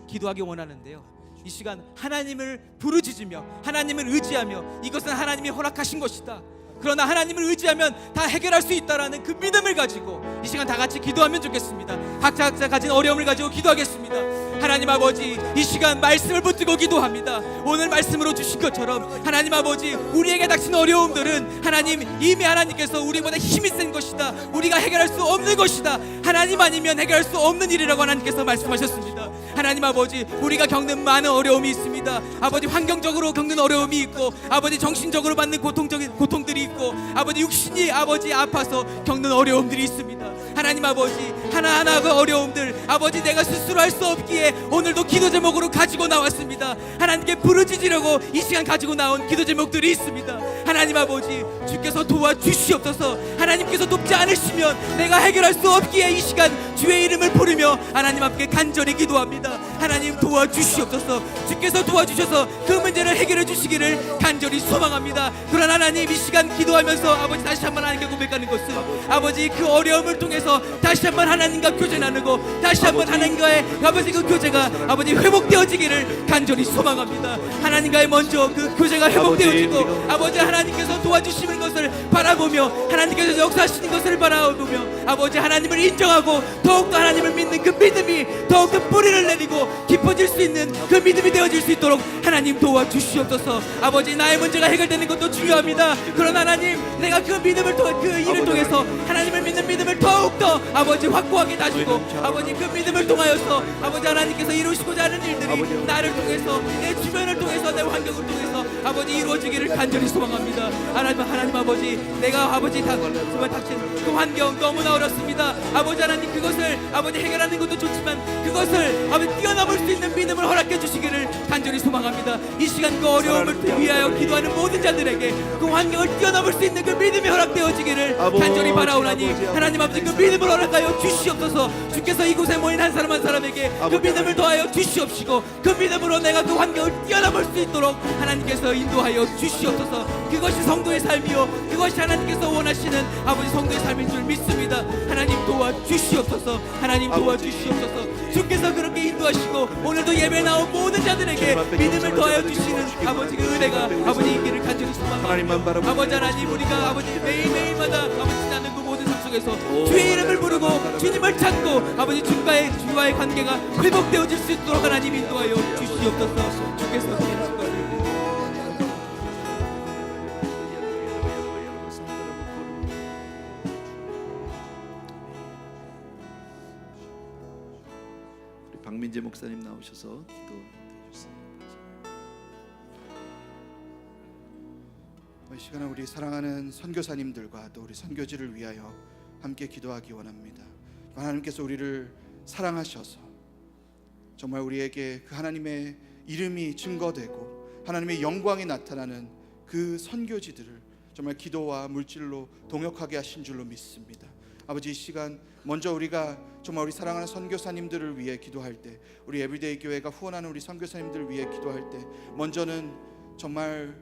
기도하기 원하는데요, 이 시간 하나님을 부르짖으며 하나님을 의지하며 이것은 하나님이 허락하신 것이다, 그러나 하나님을 의지하면 다 해결할 수 있다라는 그 믿음을 가지고 이 시간 다 같이 기도하면 좋겠습니다. 각자 가진 어려움을 가지고 기도하겠습니다. 하나님 아버지, 이 시간 말씀을 붙들고 기도합니다. 오늘 말씀으로 주신 것처럼 하나님 아버지, 우리에게 닥친 어려움들은 하나님 이미 하나님께서 우리보다 힘이 센 것이다, 우리가 해결할 수 없는 것이다, 하나님 아니면 해결할 수 없는 일이라고 하나님께서 말씀하셨습니다. 하나님 아버지, 우리가 겪는 많은 어려움이 있습니다. 아버지, 환경적으로 겪는 어려움이 있고, 아버지 정신적으로 받는 고통들이 있고, 아버지 육신이 아버지 아파서 겪는 어려움들이 있습니다. 하나님 아버지, 하나하나 그 어려움들 아버지 내가 스스로 할 수 없기에 오늘도 기도 제목으로 가지고 나왔습니다. 하나님께 부르짖으려고 이 시간 가지고 나온 기도 제목들이 있습니다. 하나님 아버지, 주께서 도와주시옵소서. 하나님께서 돕지 않으시면 내가 해결할 수 없기에 이 시간 주의 이름을 부르며 하나님 앞에 간절히 기도합니다. 하나님 도와주시옵소서. 주께서 도와주셔서 그 문제를 해결해 주시기를 간절히 소망합니다. 그러나 하나님, 이 시간 기도하면서 아버지 다시 한번 하나님께 고백하는 것은 아버지 그 어려움을 통해서 다시 한번 하나님과 교제 나누고 다시 한번 하나님과의 아버지 그 교제가 아버지 회복되어지기를 간절히 소망합니다. 하나님과의 먼저 그 교제가 회복되어지고 아버지 하나님께서 도와주시는 것을 바라보며 하나님께서 역사하시는 것을 바라보며 아버지 하나님을 인정하고 더욱더 하나님을 믿는 그 믿음이 더욱더 뿌리를 내리고 깊어질 수 있는 그 믿음이 되어질 수 있도록 하나님 도와주시옵소서. 아버지, 나의 문제가 해결되는 것도 중요합니다. 그러나 하나님, 내가 그 믿음을 그 일을 통해서 하나님을 믿는 믿음을 더욱더 아버지 확고하게 다지고 아버지 그 믿음을 통하여서 아버지 하나님께서 이루시고자 하는 일들이 나를 통해서 내 주변을 통해서 내 환경을 통해서 아버지 이루어지기를 간절히 소망합니다. 하나님 아버지, 내가 아버지 정말 닥친 그 환경 너무나 어렵습니다. 아버지 하나님, 그것을 아버지 해결하는 것도 좋지만 그것을 아버지 뛰어넘을 수 있는 믿음을 허락해 주시기를 간절히 소망합니다. 이 시간 그 어려움을 위하여 기도하는 모든 자들에게 그 환경을 뛰어넘을 수 있는 그 믿음이 허락되어지기를 간절히 바라오나니 하나님 아버지, 그 믿음을 허락하여 주시옵소서. 주께서 이곳에 모인 한 사람 한 사람에게 그 믿음을 더하여 주시옵시고 그 믿음으로 내가 그 환경을 뛰어넘을 수 있도록 하나님께서 인도하여 주시옵소서. 그것이 성도의 삶이요, 그것이 하나님께서 원하시는 아버지 성도의 삶인 줄 믿습니다. 하나님 도와주시옵소서. 하나님 도와주시옵소서. 주께서 그렇게 인도하시고 오늘도 예배 나온 모든 자들에게 믿음을 더하여 주시는 아버지 그 은혜가 아버지 있기를 간절히 소망합니다. 아버지 하나님, 우리가 아버지 매일매일마다 아버지 나는 그 모든 삶 속에서 주의 이름을 부르고 주님을 찾고 아버지 주와의 관계가 회복되어질 수 있도록 하나님 인도하여 주시옵소서. 주께서 기도하는 것을 우리 박민재 목사님 나오셔서 기도해 주세요. 이 시간에 우리 사랑하는 선교사님들과 또 우리 선교지를 위하여 함께 기도하기 원합니다. 하나님께서 우리를 사랑하셔서 정말 우리에게 그 하나님의 이름이 증거되고 하나님의 영광이 나타나는 그 선교지들을 정말 기도와 물질로 동역하게 하신 줄로 믿습니다. 아버지, 이 시간 먼저 우리가 정말 우리 사랑하는 선교사님들을 위해 기도할 때, 우리 에브리데이 교회가 후원하는 우리 선교사님들을 위해 기도할 때, 먼저는 정말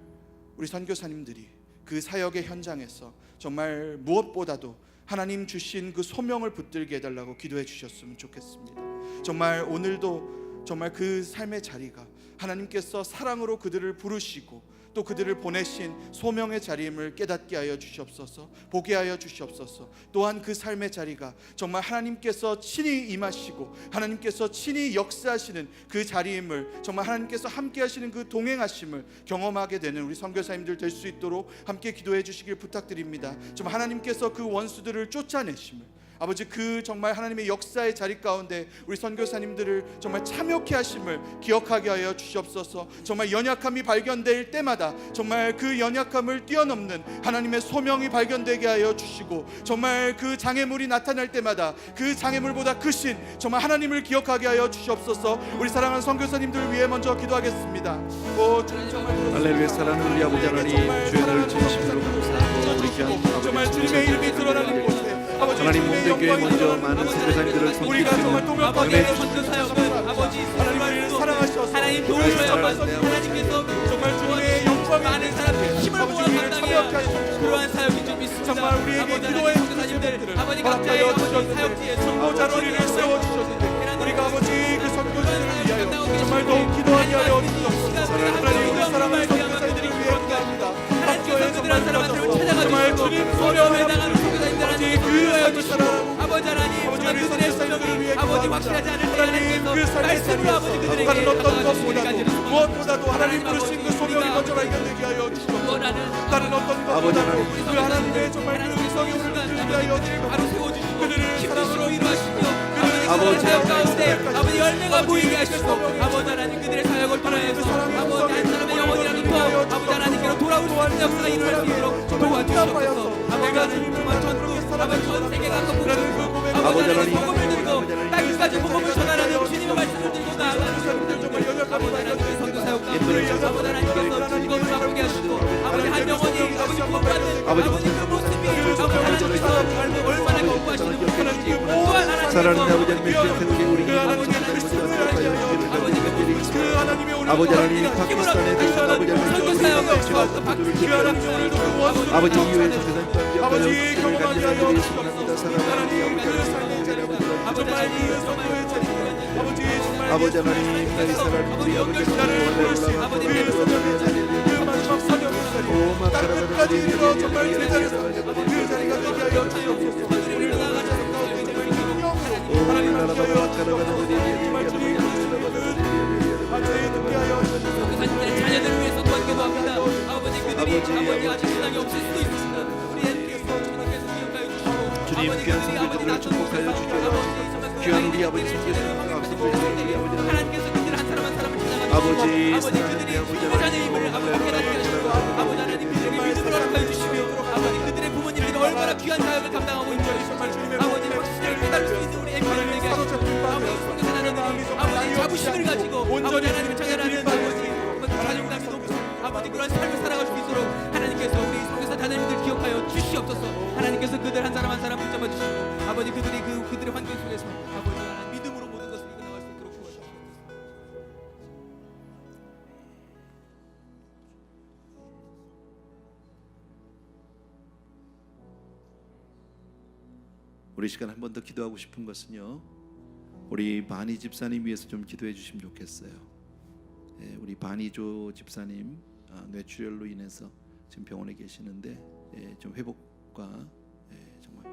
우리 선교사님들이 그 사역의 현장에서 정말 무엇보다도 하나님 주신 그 소명을 붙들게 해달라고 기도해 주셨으면 좋겠습니다. 정말 오늘도 정말 그 삶의 자리가 하나님께서 사랑으로 그들을 부르시고 또 그들을 보내신 소명의 자리임을 깨닫게 하여 주시옵소서. 보게 하여 주시옵소서. 또한 그 삶의 자리가 정말 하나님께서 친히 임하시고 하나님께서 친히 역사하시는 그 자리임을, 정말 하나님께서 함께 하시는 그 동행하심을 경험하게 되는 우리 선교사님들 될 수 있도록 함께 기도해 주시길 부탁드립니다. 정말 하나님께서 그 원수들을 쫓아내심을, 아버지, 그 정말 하나님의 역사의 자리 가운데 우리 선교사님들을 정말 참여케 하심을 기억하게 하여 주시옵소서. 정말 연약함이 발견될 때마다 정말 그 연약함을 뛰어넘는 하나님의 소명이 발견되게 하여 주시고, 정말 그 장애물이 나타날 때마다 그 장애물보다 크신 정말 하나님을 기억하게 하여 주시옵소서. 우리 사랑하는 선교사님들을 위해 먼저 기도하겠습니다. 주님 정말 할렐루야. 사랑하는 우리 아버지 하나님, 주의 늘 진심으로 감사하고 우리 귀한 아버지 정말 주님의 이름이 드러나는 곳에 하나님 몸된 교회 먼저 많은 선교사님들을 우리가 정말 섬기시는 아버지의 은혜 선교 사역은 아버지 하나님을 사랑하셔서 하나님 도우셔야 하나님께서 정말 주님의 영광이 많은 사람들 힘을 모아 감당해야 그러한 사역이 좀 있습니다. 정말 우리에게 기도의 선교사님들 아버지 각자의 아버지 사역지에 선교자 로리를 세워주셨는데 우리가 아버지 그 선교사들을 위하여 정말 더욱 기도하게 하여 주옵소서. 하나님, 우리 사랑하는 선교사들을 위해 기도합니다. 하나님께서 그들 한 사람 한 사람을 찾아가 정말 주시고 주님 어려움에 당하는 선교사님들 하나님 그 위로하여 주시고 사랑, 아버지 하나님 정말 그들의 소명이 아버지 확실하지 않을 때 하나님께서 그 삶의 말씀으로 아버지 자리에서 그들에게 다른 어떤 다가가시기를 것보다도 무엇보다도 하나님 부르신 그 소명이 먼저 발견되게 하여 주시옵소서. 다른 어떤 것보다도 그 하나님의 정말 그 음성이 우리를 들게 하여 주시옵소서. 바로 세워주시고 그들을 힘으로 위로하시며 아버지 그들의 사역 가운데 아버지 열매가 보이게 하시고 아버지 하나님 그들의 사역을 통하여서 아버지 한 사람의 영혼이라도 더 아버지 하나님께로 돌아올 수 있는 역사가 일어날 수 있도록 도와주시옵소서. 아버지 하나님 정말 전국 아버지 전 세계가 그 복음을 아버지 하나님 복음을 들고 땅까지 복음을 전하라는 주님의 말씀을 들고 나아가는 정말 아버지 하나님의 선교 사역 가운데 아버지 하나님께서 즐거움을 맛보게 하시고 아버지 한 영혼이 아버지 구원받는 아버지 그 모습이 아버지 하나님께서 얼마나 기뻐하시는 분인지 또한 하나님께서 사랑하는 아버지 하나님, 우리 우리 아버지 아버지 하나님, 파키스탄에 계신 아버지 하나님, 아버지 이후에 선교사님 아버지 경험하게 하여 주옵소서. 사랑하는 아버지 하나님, 나의 사랑하는 우리 아버지 끝까지 이르러 정말 제자리에서 그 자리가 되게 하여 주옵소서. 하나님 함께 하여 선교사님들의 자녀들을 위해서 도와주기도 합니다. 아버지 그들이 아버지 아직 신앙이 없을 수도 있습니다. 우리에게서 주님께서 기억하여 주시고 주님, 귀한 선교들을 축복하여 주시고 귀한 우리 아버지 선교사님들 앞서고 우리 아버지 하나님께서 그들 한 사람 한 사람을 찾아가시고 아버지, 아버지 그들이 주님의 자녀임을 아버지 깨닫게 하시고 아버지 하나님 그들에게 믿음을 허락하여 주시며 아버지 그들의 부모님들이 얼마나 귀한 사역을 감당하고 있는지 아버지 확실하게 깨달을 수 있는 우리 애민들에게 아버지 선교사 하나님이 아버지 자부심을 가지고 아버지 하나님을 찬양하는 아버지 가정당이 높고 아버지 그런 삶을 살아갈 수 있도록 하나님께서 우리 선교사 자녀님들 기억하여 주시옵소서. 하나님께서 그들 한 사람 한 사람 붙잡아 주시고 아버지 그들이 그들의 환경 속에서 아버지 하나님 믿음으로 모든 것을 이겨나갈 수 있도록 도와주시옵소서. 우리 시간 한 번 더 기도하고 싶은 것은요, 우리 바니 집사님 위해서 좀 기도해 주시면 좋겠어요. 우리 바니조 집사님 뇌출혈로 인해서 지금 병원에 계시는데 좀 회복과 정말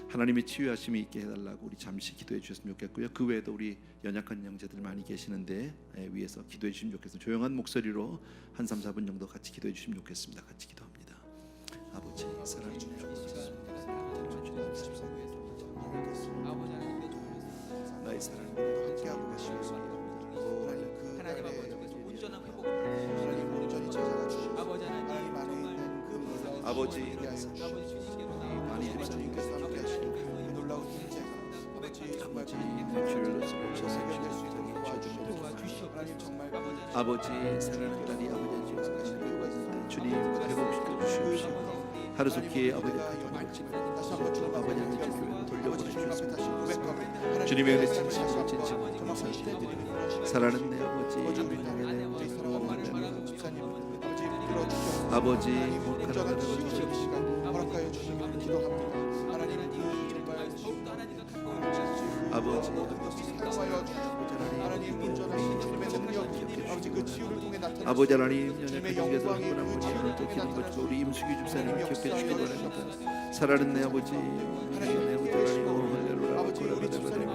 하나님의 치유하심이 있게 해달라고 우리 잠시 기도해 주셨으면 좋겠고요. 그 외에도 우리 연약한 형제들 많이 계시는데 위해서 기도해 주시면 좋겠습니다. 조용한 목소리로 한 3, 4분 정도 같이 기도해 주시면 좋겠습니다. 같이 기도합니다. 아버지 사랑해 주옵소서. 나의 사랑을 함께하고 계시겠습니다. 하나님 그 하나님 날에 아버지께서 온전한 회복을 하나님 온전히 찾아가 주시고 아버지 하나님 하나님 안에 정말 있는 그 놀라운 아버지, 하게 하여 주시고 아버지 주님께로 나오고 많이 집사님께서 함께 하시는 그 놀라운 인재가 아버지 정말 주를 주셔서 발견될 수 있도록 도와주시옵소서. 도와주시옵소서. 하나님 정말 아버지 사랑하는 딸이 아버지 주님께서 필요가 있는데 주님 회복시켜 주시옵시고 하루속히 아버지 다시 한번 주님 아버지 앞에 하나님 교회로 돌려보내 주님 앞에 주옵소서. 다시 고백하며 주님의 은혜 하나님 진심으로 다시 진심으로 한번 감사드립니다. 사랑하는 내 아버지 우리 집사님 아버지 들어주셔서 아버지 온전한 치유의 시간 허락하여 주시기를 기도합니다. 하나님 그 정말 아버지 사용하여 주시고 하나님 온전하신 주님의 능력 아버지 그 치유를 통해 나타나시는 아버지 하나님 주님의 연약한 형제들 영광이 한분 그 한분 치유를 또 통해 기도 나타나시는 것고 우리 임수기 집사님 하나님 기억해 주시기 역사하여 바랍니다. 사랑하는 내 아버지 내 아버지 할렐루야 아버지 우리 집사님 그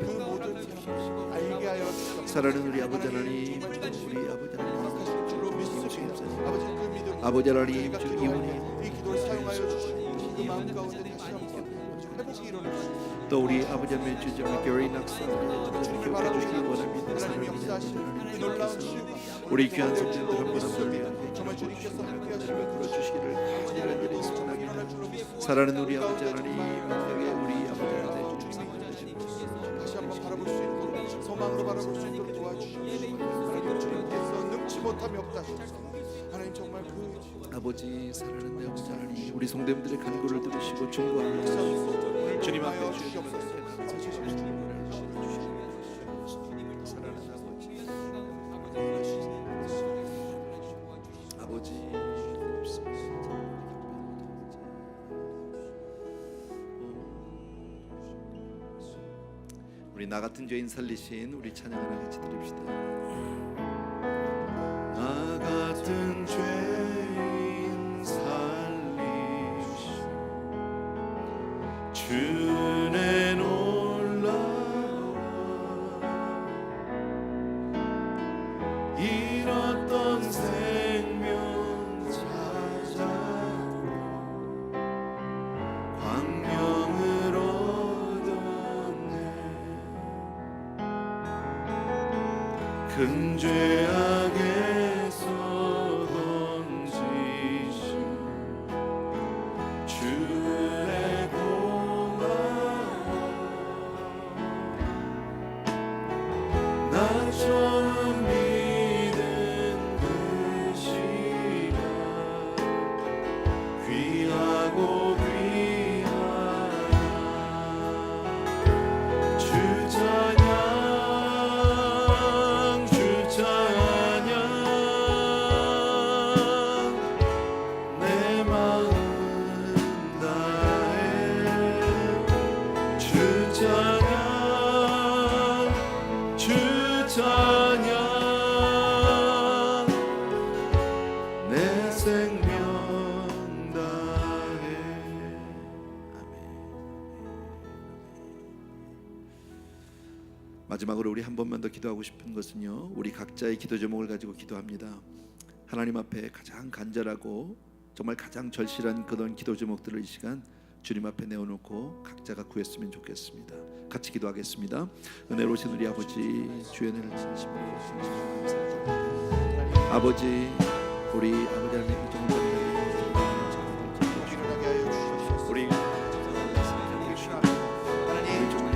모든 사람 알게 하여 주시옵소서. 사랑하는 우리 아버지 하나님 우리 아버지 하나님 허락하실 줄로 믿습니다. 아버지 그 믿음 아버지 하나님 저희가 주 기도할 이분이 때 이 기도를 사용하여 주시고 그 마음 가운데 다시 한번 회복이 일어나시고 또 우리 아버지 하나님 주님 교리 낙사 주님을 기억해 바라보기 주시기 원합니다. 하나님 사랑하는 역사하신 그 하나님 놀라운 주님께서 치유가 우리 귀한 가운데 성도들 줄로 한분 한분을 믿습니다. 정말 주님께서 함께 하시면 풀어주시기를 간절히 일어날 소원합니다. 줄로 믿습니다. 사랑하는 우리 아버지 가운데 하나님 정말 우리 아버지 하나님 다시 한번 바라볼 수 있도록 소망으로 바라볼 수 있도록 도와주시옵소서. 하나님 주님께서 능치 못함이 없다 하셔서 하나님 정말 그 아버지 사랑하는 내 아버지 하나님 우리 성도님들의 간구를 들으시고 중보하는 주님 주님 앞에 하여 주시옵소서. 주시옵소서. 사랑하는 아버지 우리 나 같은 죄인 살리신 우리 찬양 하나 같이 드립시다. 나 같은 죄인 살리신 주의 놀라워 잃었던 생명 찾아고 광명을 얻었네 큰 죄악에서 건지신 주의 고마워 나 처음 믿은 그 시간 귀하고 귀하나 주 찬양 주 찬양 내 마음 다해 주 찬양 주 찬양 내 생명 다해 마지막으로 우리 한 번만 더 기도하고 싶은 것은요 우리 각자의 기도 제목을 가지고 기도합니다. 하나님 앞에 가장 간절하고 정말 가장 절실한 그런 기도 제목들을 이 시간 주님 앞에 내어놓고 각자가 구했으면 좋겠습니다. 같이 기도하겠습니다. 은혜로우신 우리 아버지 주의 은혜를 진심으로 감사합니다. 아버지 우리 아버지 하나님 정말 일어나게 하여 주시옵소서. 우리 하나님 정말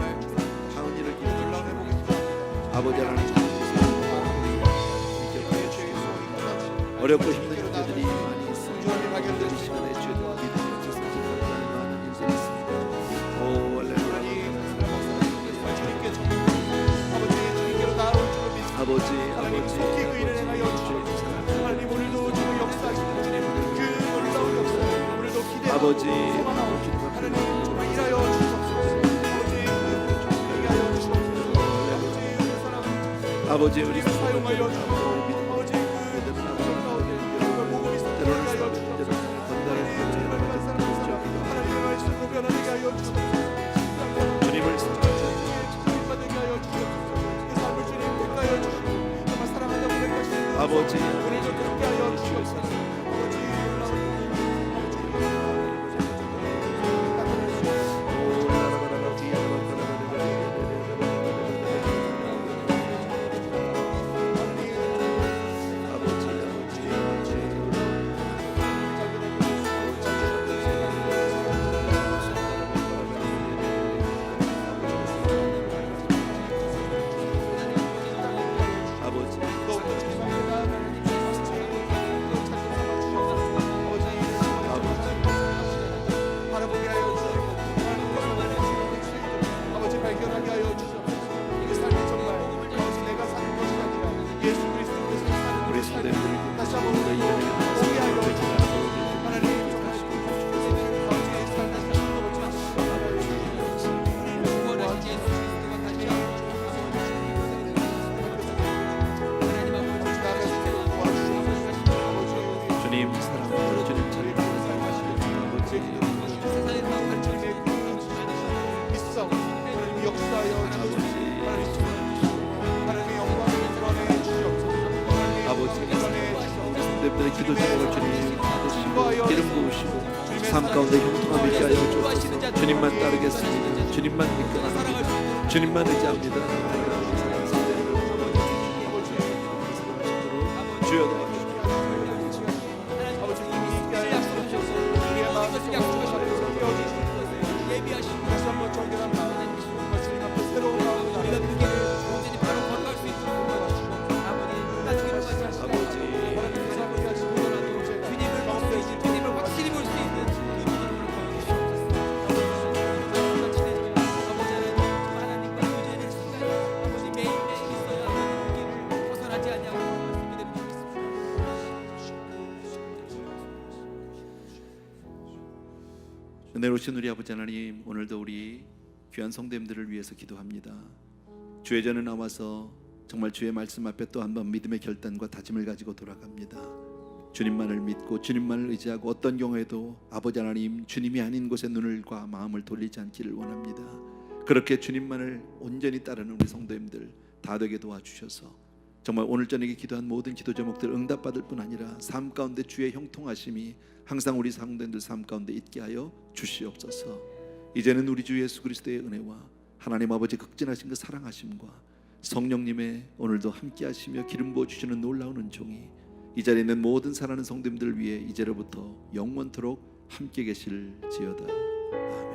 하은 일을 놀라운 기도하시고 회복에 기도합니다. 아버지 하나님 우리의 죄의 소원이 떠나고 어렵고 힘든 일들이 많이 있습니다. 주님이 발견될 이 수 시간에 주의 있도록 믿음이 없어서 많은 일들이 있습니다. 오 할렐루야. 주님께 정말 아버지 주님께로 나아올 줄로 믿습니다. 아버지 하나님 속히 그 일을 행하여 주시옵소서. 하나님 오늘도 주의 역사하시는 주님 그 놀라운 역사 오늘도 기대하고 아버지 소망하고 주님 앞에 하나님 정말 일하여 주옵소서. 아버지 그 하여 주옵소서. 아버지 우리 사랑 아버지 우리 사용하여 주옵소서. 아버지 그 놀라운 복음이 때로는 하여 싸우는 주옵소서. 때로는 건강을 하나님의 말씀을 하나님의 말씀을 아버지 오늘도 함께 하여 주시옵소서. 바라보게 하여 주시옵소서. 아버지 발견하게 하여 주시옵소서. 이 삶이 정말 아버지 내가 사는 것이 아니라 예수 그리스도께서 사는 우리 것이 성도님들을 아니라 다시 한번 보게 하여 주시옵소서. 하나님 정말 아버지의 삶을 구원하신 예수 그리스도가 다시 주님 사랑합니다. 주님 찬양합니다. 아버지 있어 하나님 역사하여 주시옵소서. 하나님의 영광을 드러내 주시옵소서. 아버지 드러내 주시옵소서. 성도님들의 기도 제목을 주님 받으시고 기름 부으시고 삶 가운데 형통함 있게 하여 주옵소서. 주님만 따르겠습니다. 주님만 믿겠습니다. 주님만 의지합니다. 주여 도와주시옵소서. 아버지 이미 약속하셔서 우리의 마음을 예비하시고 다시 한번 정결한 마음 주님 앞에 새로운 마음을 우리가 나누는 그 길을 온전히 바로 걸어갈 수 있도록 도와주시고 아버지 나중에 같이 하시고 아버지 하나님께서 하시고 주님을 볼 수 있는 주님을 확실히 볼 수 있는 이 모습을 보여주시옵소서. 아버지 하나님과 교제될 시간이 아버지 매일매일 있어야 하는 길을 벗어나지 않냐고 말씀 그대로 은혜로우신 우리 아버지 하나님, 오늘도 우리 귀한 성도님들을 위해서 기도합니다. 주의 전에 나와서 정말 주의 말씀 앞에 또 한 번 믿음의 결단과 다짐을 가지고 돌아갑니다. 주님만을 믿고 주님만을 의지하고 어떤 경우에도 아버지 하나님 주님이 아닌 곳에 눈을과 마음을 돌리지 않기를 원합니다. 그렇게 주님만을 온전히 따르는 우리 성도님들 다 되게 도와주셔서 정말 오늘 저녁에 기도한 모든 기도 제목들 응답받을 뿐 아니라 삶 가운데 주의 형통하심이 항상 우리 성도님들 삶 가운데 있게 하여 주시옵소서. 이제는 우리 주 예수 그리스도의 은혜와 하나님 아버지 극진하신 그 사랑하심과 성령님의 오늘도 함께 하시며 기름 부어 주시는 놀라운 은총이 이 자리에 있는 모든 사랑하는 성도님들을 위해 이제로부터 영원토록 함께 계실지어다. 아멘.